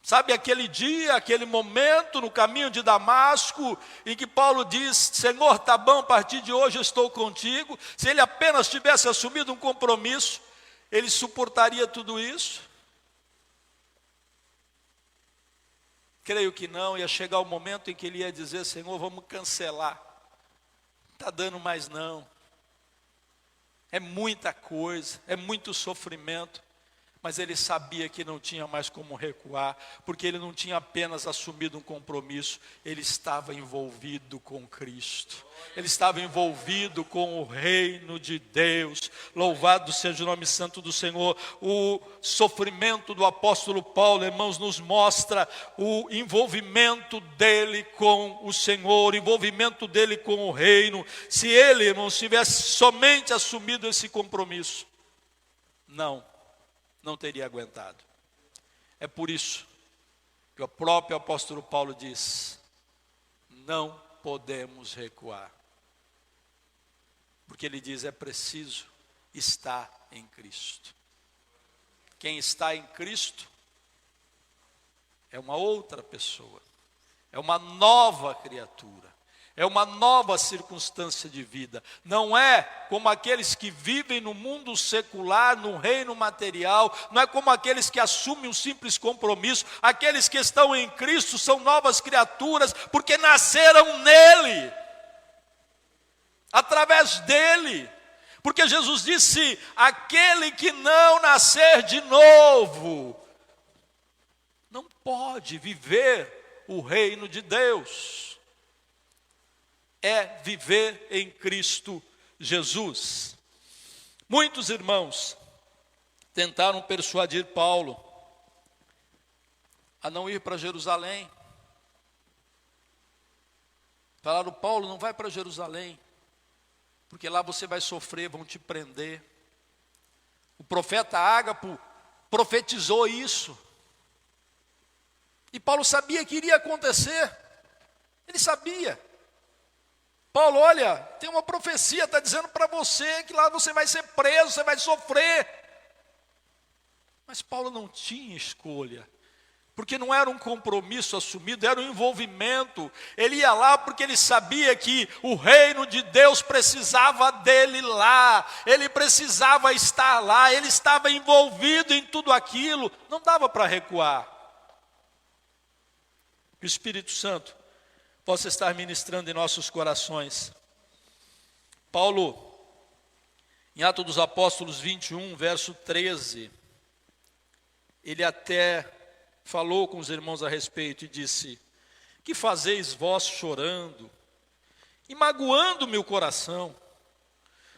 Speaker 1: Sabe aquele dia, aquele momento no caminho de Damasco, em que Paulo diz: Senhor, está bom, a partir de hoje eu estou contigo. Se ele apenas tivesse assumido um compromisso, ele suportaria tudo isso? Creio que não. Ia chegar o momento em que ele ia dizer: Senhor, vamos cancelar. Está dando mais não. É muita coisa, é muito sofrimento. Mas ele sabia que não tinha mais como recuar, porque ele não tinha apenas assumido um compromisso, ele estava envolvido com Cristo. Ele estava envolvido com o reino de Deus. Louvado seja o nome santo do Senhor. O sofrimento do apóstolo Paulo, irmãos, nos mostra o envolvimento dele com o Senhor, o envolvimento dele com o reino. Se ele, irmãos, tivesse somente assumido esse compromisso, não teria aguentado. É por isso que o próprio apóstolo Paulo diz: não podemos recuar. Porque ele diz, é preciso estar em Cristo. Quem está em Cristo é uma outra pessoa, é uma nova criatura, é uma nova circunstância de vida. Não é como aqueles que vivem no mundo secular, no reino material, não é como aqueles que assumem um simples compromisso. Aqueles que estão em Cristo são novas criaturas, porque nasceram nele, através dele. Porque Jesus disse, aquele que não nascer de novo, não pode viver o reino de Deus. É viver em Cristo Jesus. Muitos irmãos tentaram persuadir Paulo a não ir para Jerusalém. Falaram, Paulo, não vai para Jerusalém, porque lá você vai sofrer, vão te prender. O profeta Ágapo profetizou isso. E Paulo sabia que iria acontecer. Ele sabia. Paulo, olha, tem uma profecia, está dizendo para você que lá você vai ser preso, você vai sofrer. Mas Paulo não tinha escolha, porque não era um compromisso assumido, era um envolvimento. Ele ia lá porque ele sabia que o reino de Deus precisava dele lá, ele precisava estar lá, ele estava envolvido em tudo aquilo, não dava para recuar. Que o Espírito Santo possa estar ministrando em nossos corações. Paulo, em Atos dos Apóstolos 21, verso 13, ele até falou com os irmãos a respeito e disse, que fazeis vós chorando e magoando meu coração?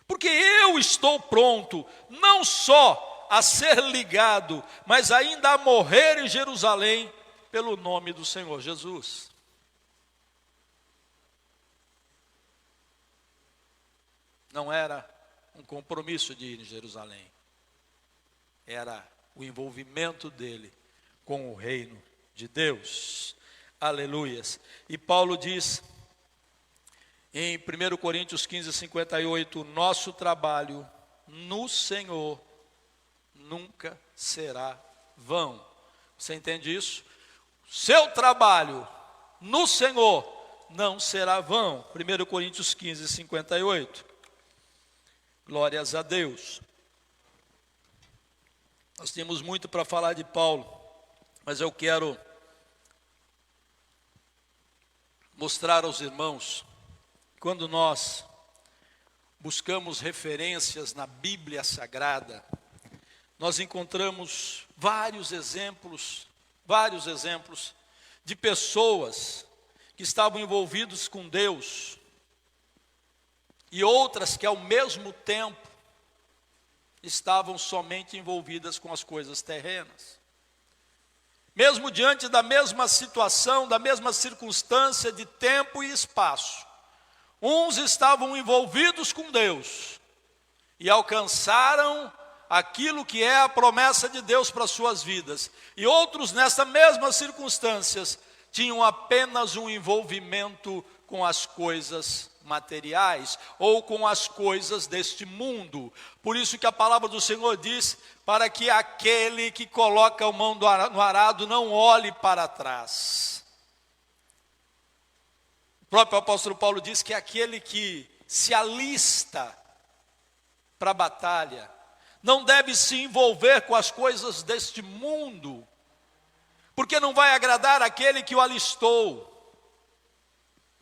Speaker 1: Porque eu estou pronto, não só a ser ligado, mas ainda a morrer em Jerusalém, pelo nome do Senhor Jesus. Não era um compromisso de ir em Jerusalém. Era o envolvimento dele com o reino de Deus. Aleluias. E Paulo diz em 1 Coríntios 15, 58, nosso trabalho no Senhor nunca será vão. Você entende isso? Seu trabalho no Senhor não será vão. 1 Coríntios 15, 58. Glórias a Deus. Nós temos muito para falar de Paulo, mas eu quero mostrar aos irmãos, quando nós buscamos referências na Bíblia Sagrada, nós encontramos vários exemplos de pessoas que estavam envolvidos com Deus, e outras que ao mesmo tempo estavam somente envolvidas com as coisas terrenas. Mesmo diante da mesma situação, da mesma circunstância de tempo e espaço, uns estavam envolvidos com Deus e alcançaram aquilo que é a promessa de Deus para as suas vidas, e outros nessas mesmas circunstâncias tinham apenas um envolvimento com as coisas materiais ou com as coisas deste mundo. Por isso que a palavra do Senhor diz, para que aquele que coloca a mão no arado não olhe para trás. O próprio apóstolo Paulo diz que aquele que se alista para a batalha não deve se envolver com as coisas deste mundo, porque não vai agradar aquele que o alistou.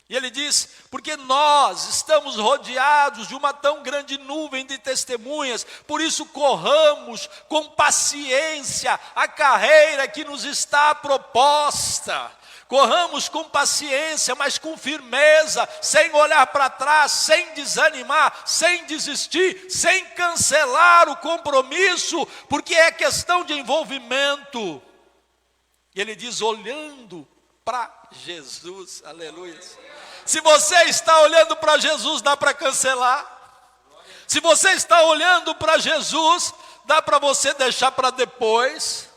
Speaker 1: E ele diz, porque nós estamos rodeados de uma tão grande nuvem de testemunhas, por isso corramos com paciência a carreira que nos está proposta. Corramos com paciência, mas com firmeza, sem olhar para trás, sem desanimar, sem desistir, sem cancelar o compromisso, porque é questão de envolvimento. E ele diz, olhando para Jesus, aleluia. Se você está olhando para Jesus, dá para cancelar. Se você está olhando para Jesus, dá para você deixar para depois.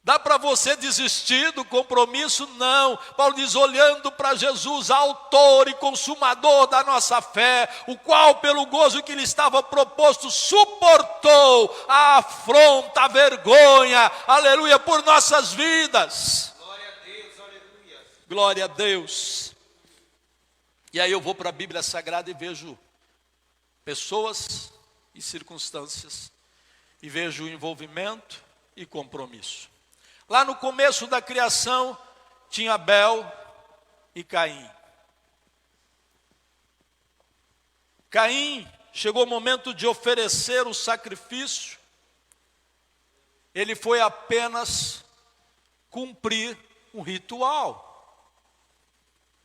Speaker 1: Dá para você desistir do compromisso? Não. Paulo diz, olhando para Jesus, autor e consumador da nossa fé, o qual pelo gozo que lhe estava proposto, suportou a afronta, a vergonha, aleluia, por nossas vidas.
Speaker 2: Glória a Deus, aleluia.
Speaker 1: Glória a Deus. E aí eu vou para a Bíblia Sagrada e vejo pessoas e circunstâncias, e vejo envolvimento e compromisso. Lá no começo da criação, tinha Abel e Caim. Caim, chegou o momento de oferecer o sacrifício, ele foi apenas cumprir um ritual.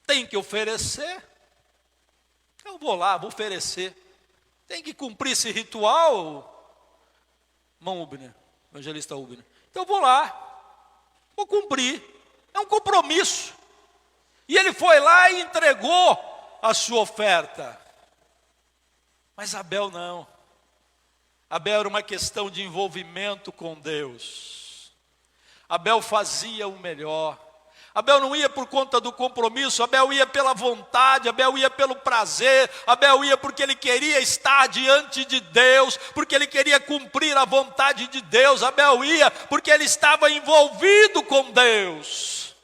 Speaker 1: Tem que oferecer. Eu vou lá, vou oferecer. Tem que cumprir esse ritual, irmão Ubner, evangelista Ubner. Então eu vou lá. Vou cumprir, é um compromisso. E ele foi lá e entregou a sua oferta. Mas Abel não. Abel era uma questão de envolvimento com Deus. Abel fazia o melhor. Abel não ia por conta do compromisso, Abel ia pela vontade, Abel ia pelo prazer, Abel ia porque ele queria estar diante de Deus, porque ele queria cumprir a vontade de Deus, Abel ia porque ele estava envolvido com Deus.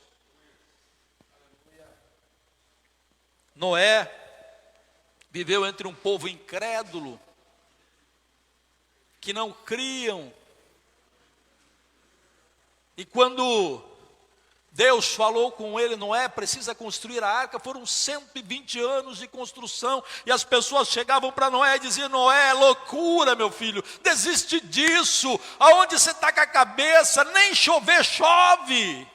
Speaker 1: Noé viveu entre um povo incrédulo, que não criam, e quando Deus falou com ele, Noé precisa construir a arca, foram 120 anos de construção, e as pessoas chegavam para Noé e diziam, Noé, é loucura meu filho, desiste disso, aonde você está com a cabeça, nem chover chove.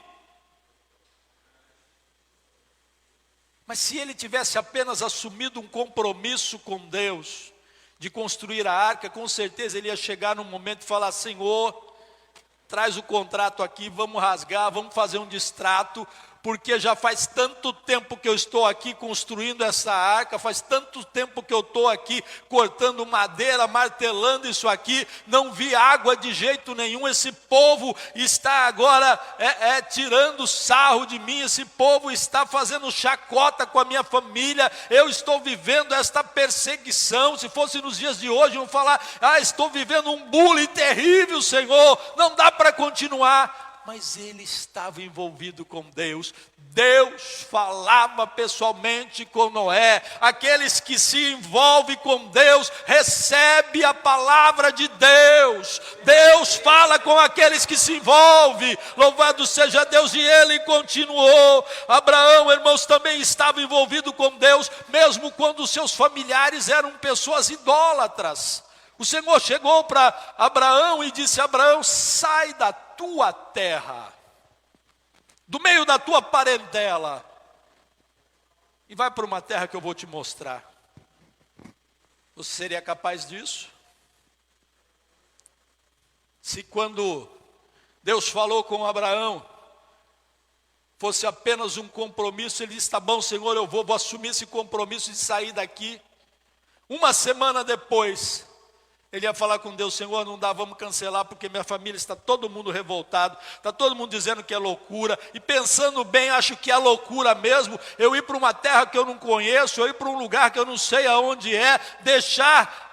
Speaker 1: Mas se ele tivesse apenas assumido um compromisso com Deus, de construir a arca, com certeza ele ia chegar num momento e falar, Senhor, traz o contrato aqui, vamos rasgar, vamos fazer um distrato, porque já faz tanto tempo que eu estou aqui construindo essa arca, faz tanto tempo que eu estou aqui cortando madeira, martelando isso aqui, não vi água de jeito nenhum, esse povo está agora tirando sarro de mim, esse povo está fazendo chacota com a minha família, eu estou vivendo esta perseguição, se fosse nos dias de hoje, iam falar, estou vivendo um bullying terrível, Senhor, não dá para continuar. Mas ele estava envolvido com Deus. Deus falava pessoalmente com Noé. Aqueles que se envolvem com Deus, recebe a palavra de Deus. Deus fala com aqueles que se envolvem. Louvado seja Deus. E ele continuou. Abraão, irmãos, também estava envolvido com Deus, mesmo quando seus familiares eram pessoas idólatras. O Senhor chegou para Abraão e disse, Abraão, sai da tua terra, do meio da tua parentela, e vai para uma terra que eu vou te mostrar. Você seria capaz disso? Se quando Deus falou com Abraão, fosse apenas um compromisso, ele disse, tá bom Senhor, eu vou assumir esse compromisso de sair daqui. Uma semana depois, ele ia falar com Deus, Senhor, não dá, vamos cancelar, porque minha família está todo mundo revoltado, está todo mundo dizendo que é loucura, e pensando bem, acho que é loucura mesmo, eu ir para uma terra que eu não conheço, eu ir para um lugar que eu não sei aonde é, deixar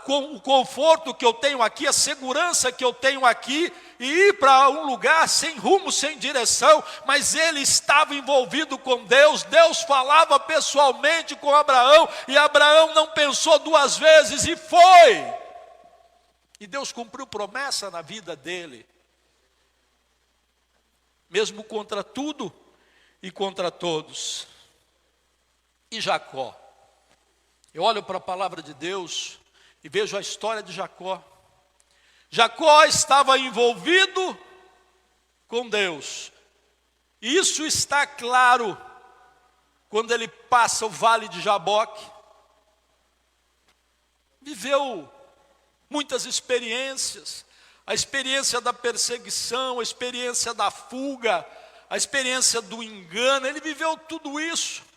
Speaker 1: o conforto que eu tenho aqui, a segurança que eu tenho aqui, e ir para um lugar sem rumo, sem direção, mas ele estava envolvido com Deus, Deus falava pessoalmente com Abraão, e Abraão não pensou duas vezes, e foi. E Deus cumpriu promessa na vida dele. Mesmo contra tudo e contra todos. E Jacó? Eu olho para a palavra de Deus e vejo a história de Jacó. Jacó estava envolvido com Deus. E isso está claro quando ele passa o vale de Jaboque. Viveu muitas experiências. A experiência da perseguição, a experiência da fuga, a experiência do engano. Ele viveu tudo isso.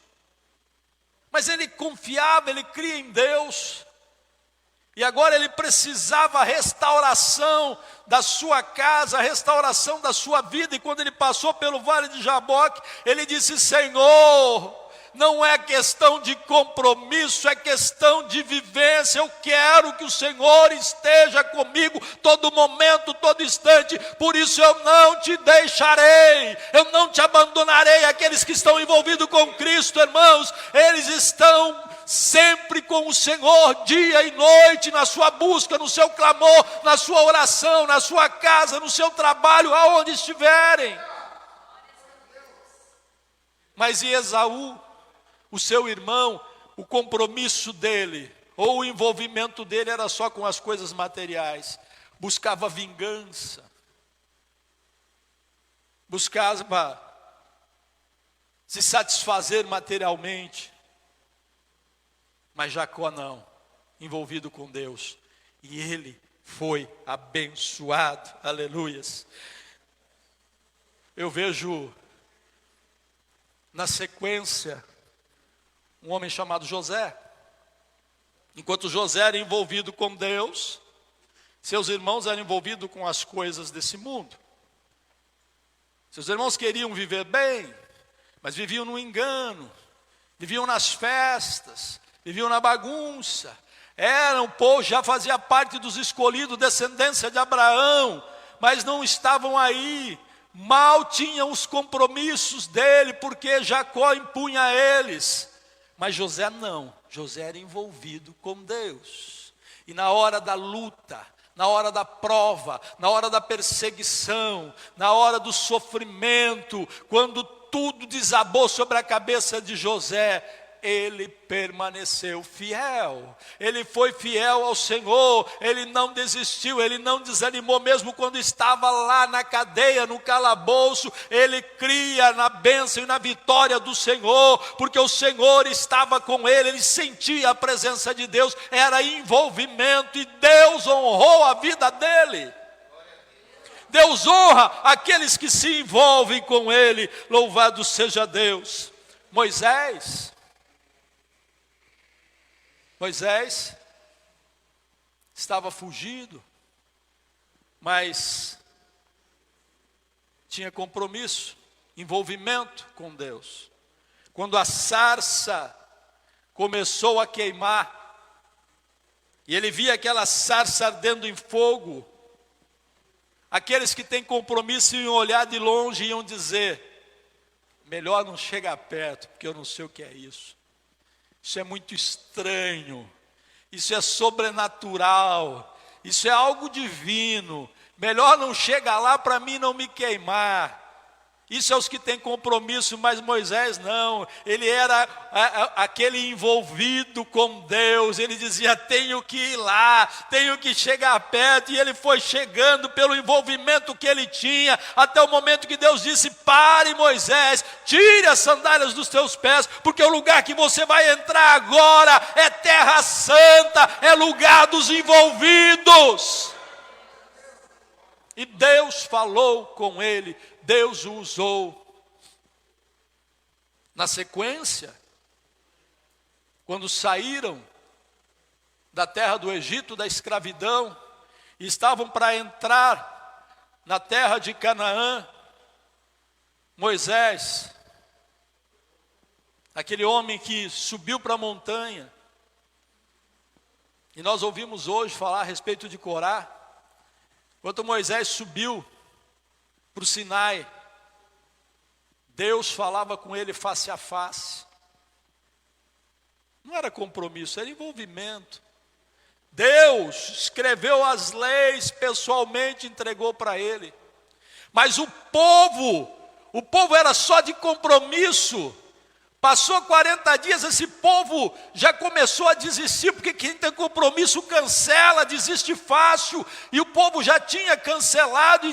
Speaker 1: Mas ele confiava, ele cria em Deus. E agora ele precisava a restauração da sua casa, a restauração da sua vida. E quando ele passou pelo vale de Jaboque, ele disse: Senhor, não é questão de compromisso, é questão de vivência. Eu quero que o Senhor esteja comigo todo momento, todo instante. Por isso eu não te deixarei, eu não te abandonarei. Aqueles que estão envolvidos com Cristo, irmãos, eles estão sempre com o Senhor, dia e noite, na sua busca, no seu clamor, na sua oração, na sua casa, no seu trabalho, aonde estiverem. Mas e Esaú, o seu irmão, o compromisso dele, ou o envolvimento dele era só com as coisas materiais. Buscava vingança, buscava se satisfazer materialmente. Mas Jacó não, envolvido com Deus. E ele foi abençoado, aleluias. Eu vejo na sequência um homem chamado José. Enquanto José era envolvido com Deus, seus irmãos eram envolvidos com as coisas desse mundo. Seus irmãos queriam viver bem, mas viviam no engano, viviam nas festas, viviam na bagunça. Eram, pô, já fazia parte dos escolhidos, descendência de Abraão, mas não estavam aí. Mal tinham os compromissos dele, porque Jacó impunha eles. Mas José não, José era envolvido com Deus. E na hora da luta, na hora da prova, na hora da perseguição, na hora do sofrimento, quando tudo desabou sobre a cabeça de José, ele permaneceu fiel. Ele foi fiel ao Senhor. Ele não desistiu, ele não desanimou, mesmo quando estava lá na cadeia, no calabouço. Ele cria na bênção e na vitória do Senhor, porque o Senhor estava com ele. Ele sentia a presença de Deus, era envolvimento, e Deus honrou a vida dele. Deus honra aqueles que se envolvem com ele. Louvado seja Deus. Moisés estava fugido, mas tinha compromisso, envolvimento com Deus. Quando a sarça começou a queimar, e ele via aquela sarça ardendo em fogo, aqueles que têm compromisso iam olhar de longe e iam dizer: melhor não chegar perto, porque eu não sei o que é isso. Isso é muito estranho, isso é sobrenatural, isso é algo divino. Melhor não chegar lá para mim não me queimar. Isso é os que têm compromisso, mas Moisés não. Ele era aquele envolvido com Deus. Ele dizia: tenho que ir lá, tenho que chegar perto. E ele foi chegando pelo envolvimento que ele tinha, até o momento que Deus disse: pare, Moisés, tire as sandálias dos teus pés, porque o lugar que você vai entrar agora é terra santa, é lugar dos envolvidos. E Deus falou com ele, Deus o usou. Na sequência, quando saíram da terra do Egito, da escravidão, e estavam para entrar na terra de Canaã, Moisés, aquele homem que subiu para a montanha, e nós ouvimos hoje falar a respeito de Corá. Quando Moisés subiu para o Sinai, Deus falava com ele face a face. Não era compromisso, era envolvimento. Deus escreveu as leis pessoalmente, entregou para ele. Mas o povo era só de compromisso Passou 40 dias, esse povo já começou a desistir, porque quem tem compromisso cancela, desiste fácil. E o povo já tinha cancelado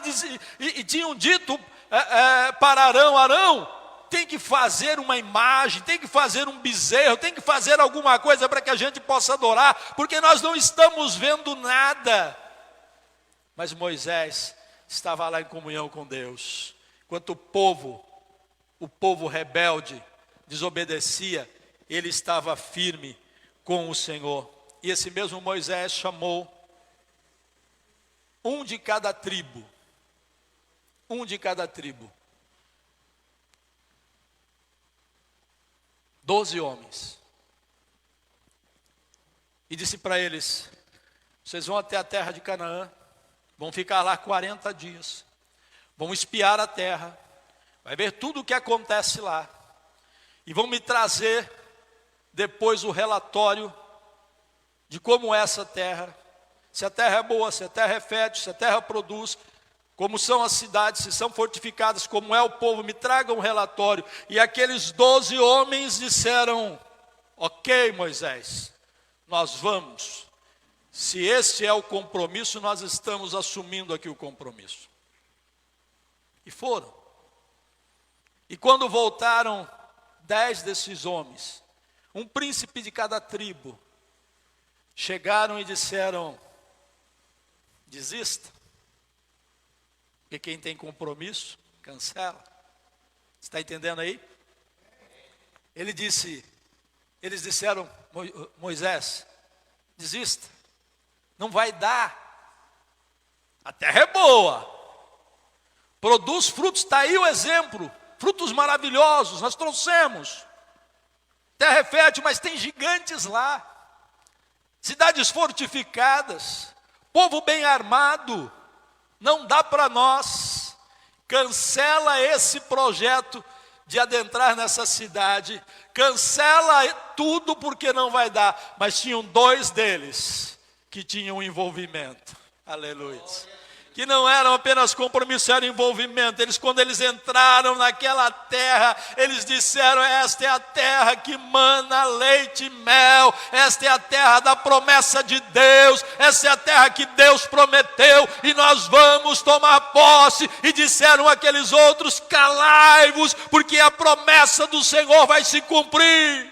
Speaker 1: e tinham dito para Arão: Arão, tem que fazer uma imagem, tem que fazer um bezerro, tem que fazer alguma coisa para que a gente possa adorar, porque nós não estamos vendo nada. Mas Moisés estava lá em comunhão com Deus. Enquanto o povo rebelde, desobedecia, ele estava firme com o Senhor. E esse mesmo Moisés chamou um de cada tribo. 12 homens. E disse para eles: vocês vão até a terra de Canaã, vão ficar lá 40 dias, vão espiar a terra, vai ver tudo o que acontece lá, e vão me trazer depois o relatório de como é essa terra, se a terra é boa, se a terra é fértil, se a terra produz, como são as cidades, se são fortificadas, como é o povo, me tragam um relatório. E aqueles 12 homens disseram: ok, Moisés, nós vamos. Se esse é o compromisso, nós estamos assumindo aqui o compromisso. E foram. E quando voltaram 10 desses homens, um príncipe de cada tribo, chegaram e disseram: desista. Porque quem tem compromisso, cancela. Você está entendendo aí? Eles disseram: Moisés, desista. Não vai dar. A terra é boa. Produz frutos, está aí o exemplo. Frutos maravilhosos, nós trouxemos. Terra é fértil, mas tem gigantes lá. Cidades fortificadas. Povo bem armado. Não dá para nós. Cancela esse projeto de adentrar nessa cidade. Cancela tudo porque não vai dar. Mas tinham 2 deles que tinham envolvimento. Aleluia. Que não eram apenas compromisso, era envolvimento. Quando eles entraram naquela terra, eles disseram: esta é a terra que mana leite e mel, esta é a terra da promessa de Deus, esta é a terra que Deus prometeu, e nós vamos tomar posse. E disseram aqueles outros: calai-vos, porque a promessa do Senhor vai se cumprir.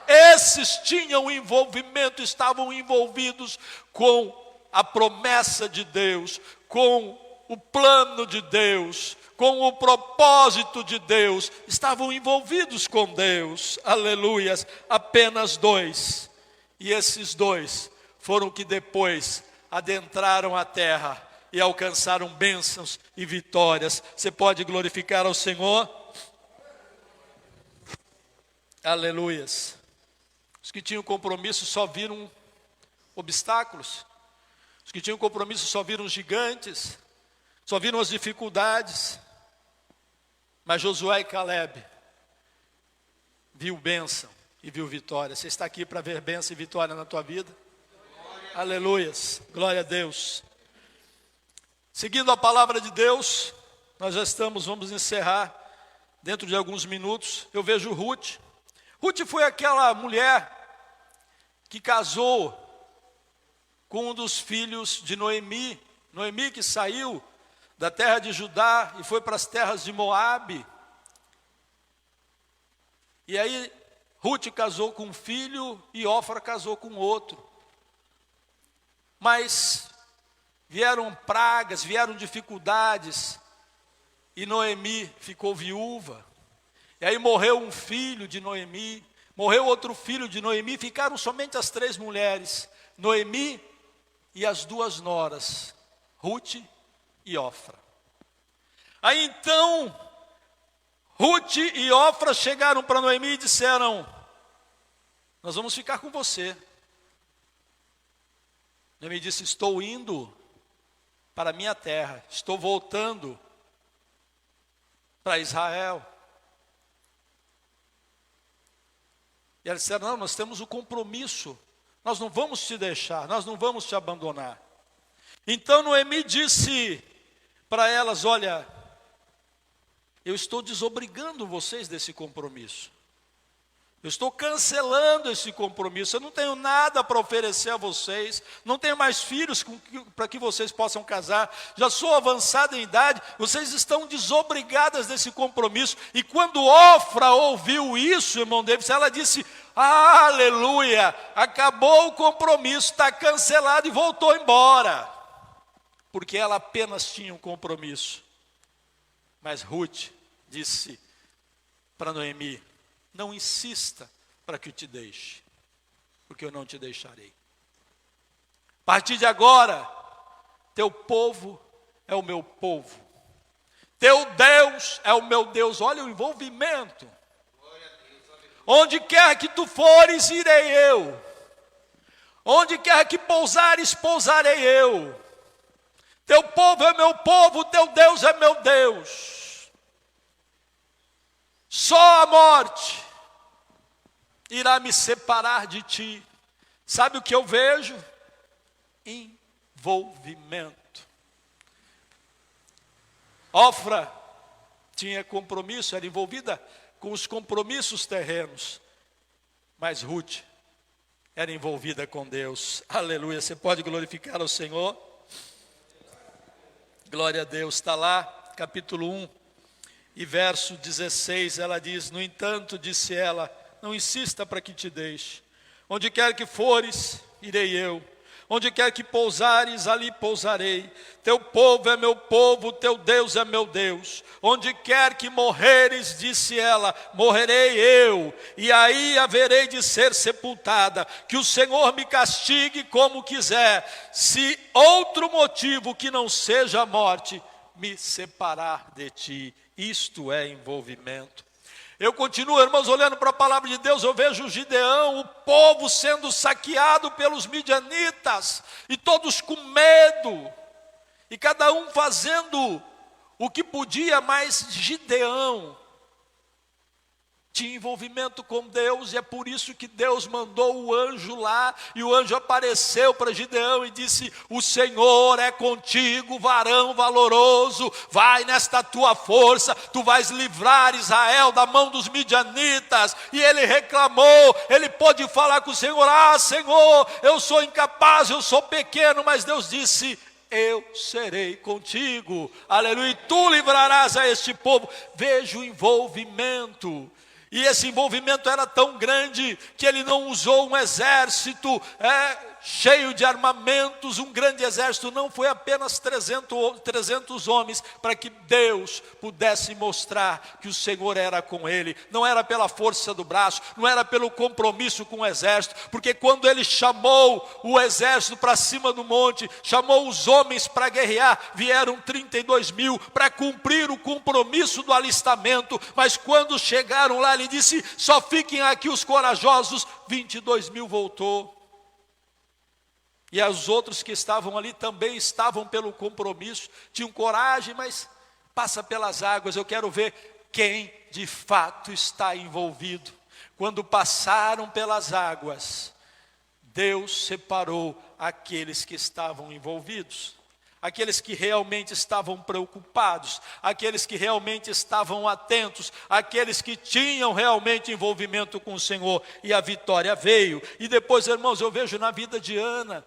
Speaker 1: Esses tinham envolvimento, estavam envolvidos com a promessa de Deus, com o plano de Deus, com o propósito de Deus, estavam envolvidos com Deus, aleluias. Apenas 2, e esses 2 foram que depois adentraram a terra e alcançaram bênçãos e vitórias. Você pode glorificar ao Senhor? Aleluias. Os que tinham compromisso só viram obstáculos. Os que tinham compromisso só viram gigantes, só viram as dificuldades. Mas Josué e Caleb viu bênção e viu vitória. Você está aqui para ver bênção e vitória na tua vida? Glória. Aleluias, glória a Deus. Seguindo a palavra de Deus, nós já vamos encerrar dentro de alguns minutos. Eu vejo Ruth. Ruth foi aquela mulher que casou com um dos filhos de Noemi. Noemi que saiu da terra de Judá e foi para as terras de Moabe. E aí Ruth casou com um filho e Ofra casou com outro. Mas vieram pragas, vieram dificuldades, e Noemi ficou viúva. E aí morreu um filho de Noemi, morreu outro filho de Noemi, ficaram somente as 3 mulheres, Noemi e as 2 noras, Ruth e Ofra. Aí então, Ruth e Ofra chegaram para Noemi e disseram: nós vamos ficar com você. Noemi disse: estou indo para a minha terra, estou voltando para Israel. E elas disseram: não, nós temos o compromisso, nós não vamos te deixar, nós não vamos te abandonar. Então Noemi disse para elas: olha, eu estou desobrigando vocês desse compromisso. Eu estou cancelando esse compromisso. Eu não tenho nada para oferecer a vocês. Não tenho mais filhos para que vocês possam casar. Já sou avançada em idade. Vocês estão desobrigadas desse compromisso. E quando Ofra ouviu isso, irmão Davis, ela disse: aleluia, acabou o compromisso, está cancelado, e voltou embora. Porque ela apenas tinha um compromisso. Mas Ruth disse para Noemi: não insista para que eu te deixe, porque eu não te deixarei. A partir de agora, teu povo é o meu povo, teu Deus é o meu Deus. Olha o envolvimento. Onde quer que tu fores, irei eu. Onde quer que pousares, pousarei eu. Teu povo é meu povo, teu Deus é meu Deus. Só a morte irá me separar de ti. Sabe o que eu vejo? Envolvimento. Ofra tinha compromisso, era envolvida com os compromissos terrenos. Mas Ruth era envolvida com Deus. Aleluia. Você pode glorificar ao Senhor? Glória a Deus. Está lá, capítulo 1. E verso 16, ela diz: no entanto, disse ela, não insista para que te deixe. Onde quer que fores, irei eu. Onde quer que pousares, ali pousarei. Teu povo é meu povo, teu Deus é meu Deus. Onde quer que morreres, disse ela, morrerei eu. E aí haverei de ser sepultada. Que o Senhor me castigue como quiser, se outro motivo que não seja a morte me separar de ti. Isto é envolvimento. Eu continuo, irmãos, olhando para a palavra de Deus, eu vejo Gideão, o povo sendo saqueado pelos midianitas, e todos com medo, e cada um fazendo o que podia, mas Gideão tinha envolvimento com Deus, e é por isso que Deus mandou o anjo lá, e o anjo apareceu para Gideão e disse: o Senhor é contigo, varão valoroso, vai nesta tua força, tu vais livrar Israel da mão dos midianitas. E ele reclamou, ele pôde falar com o Senhor: Senhor, eu sou incapaz, eu sou pequeno, mas Deus disse: eu serei contigo, aleluia, e tu livrarás a este povo. Veja o envolvimento. E esse envolvimento era tão grande que ele não usou um exército cheio de armamentos, um grande exército. Não foi apenas 300 homens, para que Deus pudesse mostrar que o Senhor era com ele. Não era pela força do braço, não era pelo compromisso com o exército, porque quando ele chamou o exército para cima do monte, chamou os homens para guerrear, vieram 32 mil para cumprir o compromisso do alistamento. Mas quando chegaram lá, ele disse: só fiquem aqui os corajosos. 22 mil voltou. E os outros que estavam ali também estavam pelo compromisso, tinham coragem, mas passa pelas águas. Eu quero ver quem de fato está envolvido. Quando passaram pelas águas, Deus separou aqueles que estavam envolvidos, aqueles que realmente estavam preocupados, aqueles que realmente estavam atentos, aqueles que tinham realmente envolvimento com o Senhor, e a vitória veio. E depois, irmãos, eu vejo na vida de Ana,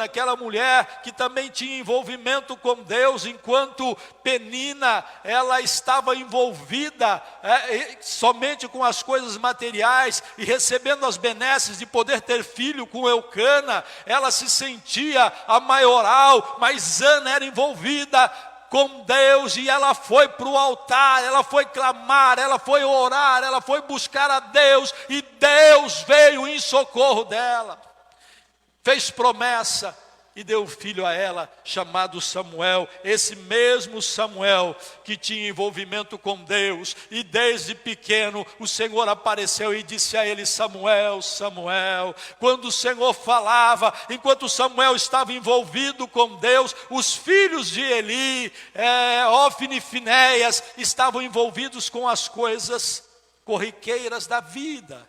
Speaker 1: aquela mulher que também tinha envolvimento com Deus, enquanto Penina, ela estava envolvida somente com as coisas materiais, e recebendo as benesses de poder ter filho com Eucana, ela se sentia a maioral, mas Ana era envolvida com Deus, e ela foi para o altar, ela foi clamar, ela foi orar, ela foi buscar a Deus, e Deus veio em socorro dela, fez promessa e deu filho a ela, chamado Samuel. Esse mesmo Samuel que tinha envolvimento com Deus, e desde pequeno o Senhor apareceu e disse a ele: Samuel, Samuel. Quando o Senhor falava, enquanto Samuel estava envolvido com Deus, os filhos de Eli, Ofni e Finéias, estavam envolvidos com as coisas corriqueiras da vida,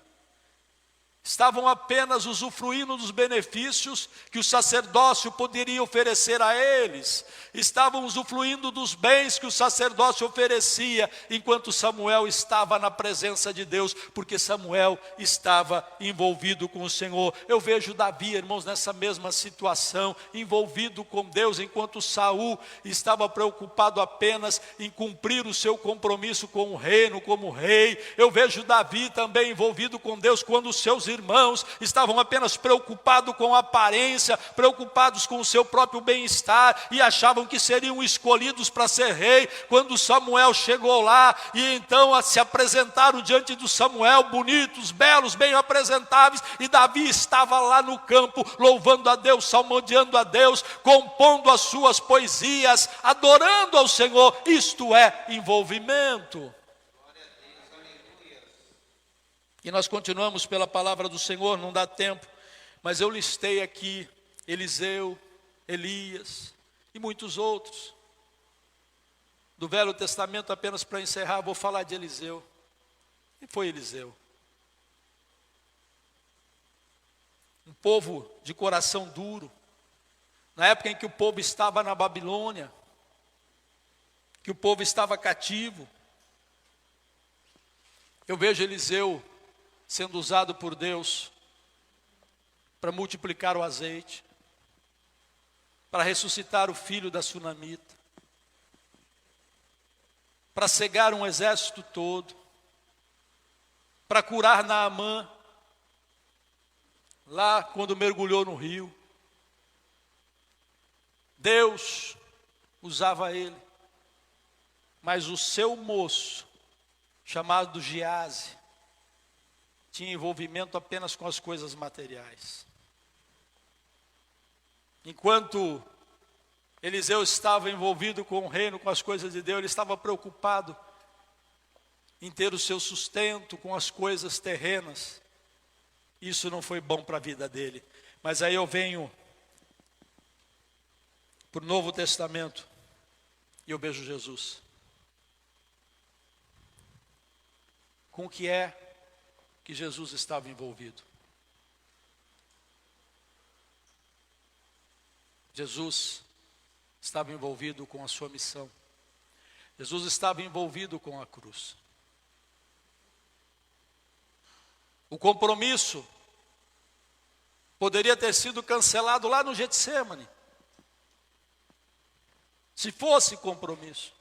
Speaker 1: estavam apenas usufruindo dos benefícios que o sacerdócio poderia oferecer a eles, estavam usufruindo dos bens que o sacerdócio oferecia, enquanto Samuel estava na presença de Deus, porque Samuel estava envolvido com o Senhor. Eu vejo Davi, irmãos, nessa mesma situação, envolvido com Deus, enquanto Saul estava preocupado apenas em cumprir o seu compromisso com o reino, como rei. Eu vejo Davi também envolvido com Deus, quando os seus irmãos estavam apenas preocupados com a aparência, preocupados com o seu próprio bem-estar, e achavam que seriam escolhidos para ser rei. Quando Samuel chegou lá, e então se apresentaram diante do Samuel, bonitos, belos, bem apresentáveis, e Davi estava lá no campo, louvando a Deus, salmodiando a Deus, compondo as suas poesias, adorando ao Senhor. Isto é envolvimento. E nós continuamos pela palavra do Senhor, não dá tempo, mas eu listei aqui Eliseu, Elias e muitos outros. Do Velho Testamento, apenas para encerrar, vou falar de Eliseu. E foi Eliseu. Um povo de coração duro, na época em que o povo estava na Babilônia, que o povo estava cativo. Eu vejo Eliseu sendo usado por Deus para multiplicar o azeite, para ressuscitar o filho da sunamita, para cegar um exército todo, para curar Naamã, lá quando mergulhou no rio. Deus usava ele, mas o seu moço, chamado Giazi, tinha envolvimento apenas com as coisas materiais. Enquanto Eliseu estava envolvido com o reino, com as coisas de Deus, ele estava preocupado em ter o seu sustento com as coisas terrenas. Isso não foi bom para a vida dele. Mas aí eu venho para o Novo Testamento e eu vejo Jesus. Com o que é que Jesus estava envolvido? Jesus estava envolvido com a sua missão. Jesus estava envolvido com a cruz. O compromisso poderia ter sido cancelado lá no Getsemane, se fosse compromisso.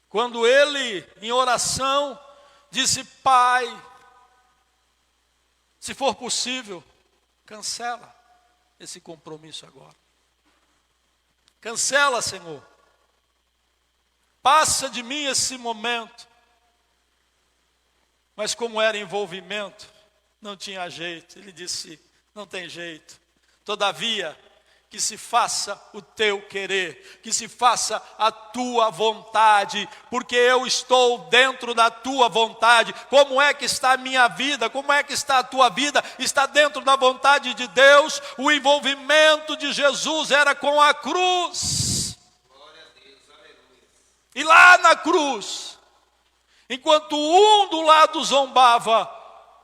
Speaker 1: Quando ele, em oração, disse: Pai, se for possível, cancela esse compromisso agora. Cancela, Senhor. Passa de mim esse momento. Mas como era envolvimento, não tinha jeito. Ele disse: não tem jeito. Todavia, que se faça o teu querer, que se faça a tua vontade, porque eu estou dentro da tua vontade. Como é que está a minha vida? Como é que está a tua vida? Está dentro da vontade de Deus. O envolvimento de Jesus era com a cruz.
Speaker 3: Glória a Deus, aleluia.
Speaker 1: E lá na cruz, enquanto um do lado zombava,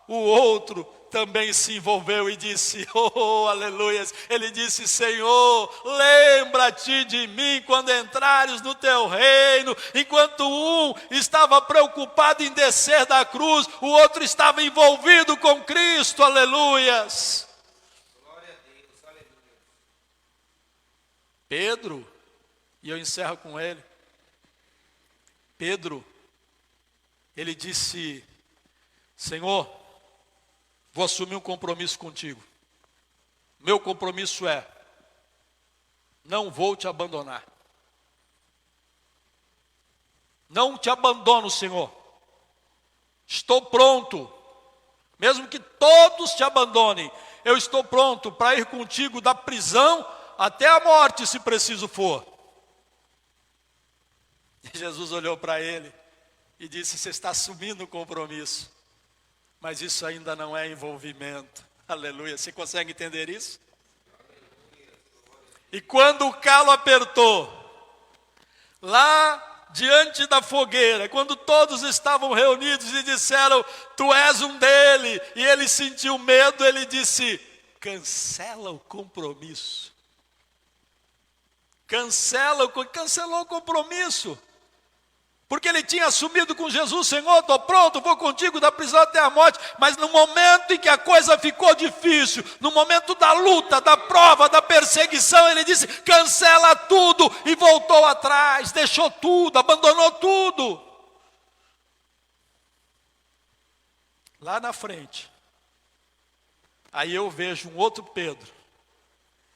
Speaker 1: o outro também se envolveu e disse: oh, aleluias. Ele disse: Senhor, lembra-te de mim quando entrares no teu reino. Enquanto um estava preocupado em descer da cruz, o outro estava envolvido com Cristo, aleluias.
Speaker 3: Glória a Deus, aleluia.
Speaker 1: Pedro, e eu encerro com ele. Pedro, ele disse: Senhor, vou assumir um compromisso contigo. Meu compromisso é: não vou te abandonar. Não te abandono, Senhor. Estou pronto. Mesmo que todos te abandonem, eu estou pronto para ir contigo da prisão até a morte, se preciso for. E Jesus olhou para ele e disse: você está assumindo o compromisso, mas isso ainda não é envolvimento. Aleluia. Você consegue entender isso? E quando o calo apertou, lá diante da fogueira, quando todos estavam reunidos e disseram: tu és um dele, e ele sentiu medo, ele disse: cancela o compromisso. Cancelou o compromisso. Porque ele tinha assumido com Jesus: Senhor, estou pronto, vou contigo da prisão até a morte. Mas no momento em que a coisa ficou difícil, no momento da luta, da prova, da perseguição, ele disse: cancela tudo, e voltou atrás, deixou tudo, abandonou tudo. Lá na frente, aí eu vejo um outro Pedro,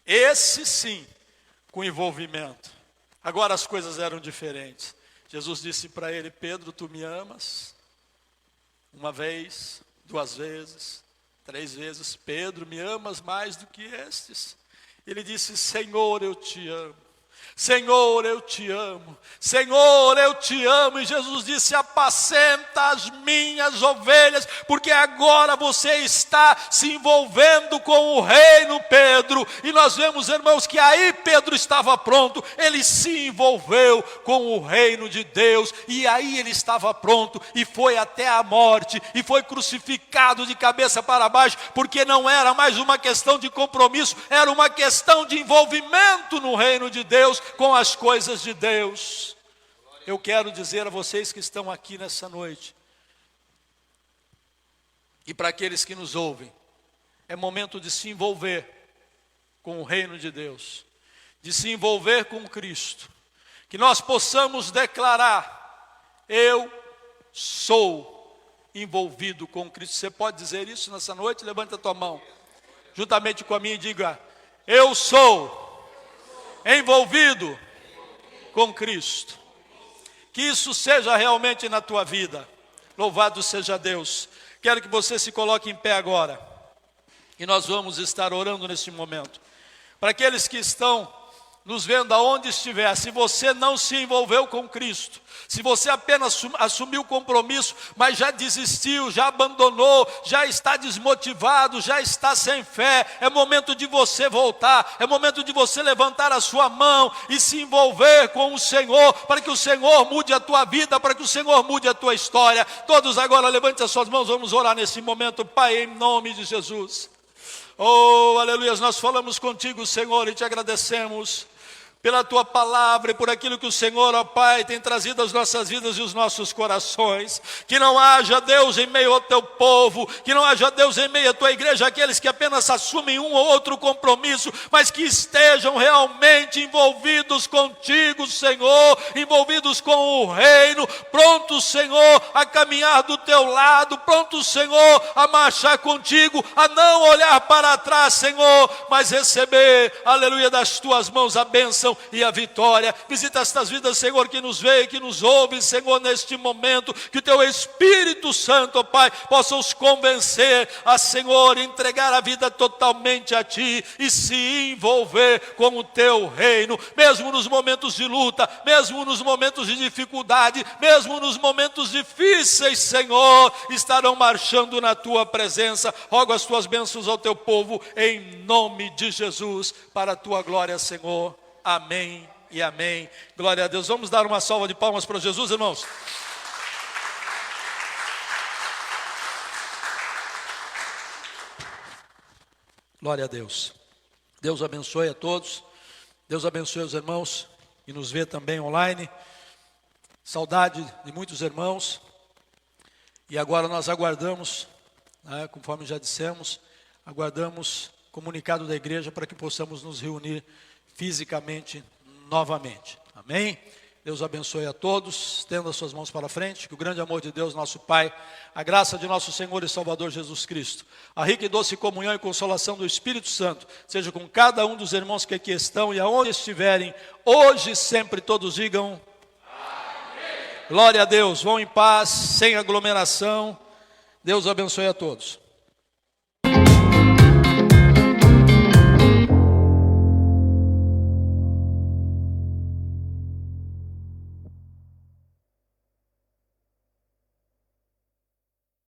Speaker 1: esse sim, com envolvimento. Agora as coisas eram diferentes. Jesus disse para ele: Pedro, tu me amas? Uma vez, 2 vezes, 3 vezes. Pedro, me amas mais do que estes? Ele disse: Senhor, eu te amo. Senhor, eu te amo. Senhor, eu te amo. E Jesus disse: apacenta as minhas ovelhas, porque agora você está se envolvendo com o reino, Pedro. E nós vemos, irmãos, que aí Pedro estava pronto. Ele se envolveu com o reino de Deus, e aí ele estava pronto, e foi até a morte, e foi crucificado de cabeça para baixo, porque não era mais uma questão de compromisso, era uma questão de envolvimento no reino de Deus, com as coisas de Deus. Eu quero dizer a vocês que estão aqui nessa noite, e para aqueles que nos ouvem, é momento de se envolver com o reino de Deus, de se envolver com Cristo, que nós possamos declarar: eu sou envolvido com Cristo. Você pode dizer isso nessa noite? Levanta a tua mão, juntamente com a minha, e diga: eu sou envolvido com Cristo. Que isso seja realmente na tua vida. Louvado seja Deus. Quero que você se coloque em pé agora, e nós vamos estar orando nesse momento. Para aqueles que estão nos vendo aonde estiver, se você não se envolveu com Cristo, se você apenas assumiu o compromisso, mas já desistiu, já abandonou, já está desmotivado, já está sem fé, é momento de você voltar, é momento de você levantar a sua mão e se envolver com o Senhor, para que o Senhor mude a tua vida, para que o Senhor mude a tua história. Todos agora levantem as suas mãos, vamos orar nesse momento. Pai, em nome de Jesus, oh, aleluia, nós falamos contigo, Senhor, e te agradecemos pela tua palavra e por aquilo que o Senhor, ó Pai, tem trazido às nossas vidas e os nossos corações. Que não haja, Deus, em meio ao teu povo, que não haja, Deus, em meio à tua igreja, aqueles que apenas assumem um ou outro compromisso, mas que estejam realmente envolvidos contigo, Senhor, envolvidos com o reino, prontos, Senhor, a caminhar do teu lado, prontos, Senhor, a marchar contigo, a não olhar para trás, Senhor, mas receber, aleluia, das tuas mãos a bênção e a vitória. Visita estas vidas, Senhor, que nos vê e que nos ouve, Senhor, neste momento, que o teu Espírito Santo, ó Pai, possa os convencer a, Senhor, entregar a vida totalmente a ti e se envolver com o teu reino, mesmo nos momentos de luta, mesmo nos momentos de dificuldade, mesmo nos momentos difíceis, Senhor, estarão marchando na tua presença. Rogo as tuas bênçãos ao teu povo, em nome de Jesus, para a tua glória, Senhor. Amém e amém. Glória a Deus. Vamos dar uma salva de palmas para Jesus, irmãos. Glória a Deus. Deus abençoe a todos. Deus abençoe os irmãos que nos vê também online. Saudade de muitos irmãos. E agora nós aguardamos, né, conforme já dissemos, aguardamos comunicado da igreja para que possamos nos reunir fisicamente novamente. Amém? Deus abençoe a todos. Estenda as suas mãos para frente. Que o grande amor de Deus, nosso Pai, a graça de nosso Senhor e Salvador Jesus Cristo, a rica e doce comunhão e consolação do Espírito Santo seja com cada um dos irmãos que aqui estão e aonde estiverem, hoje e sempre. Todos digam amém. Glória a Deus. Vão em paz, sem aglomeração. Deus abençoe a todos.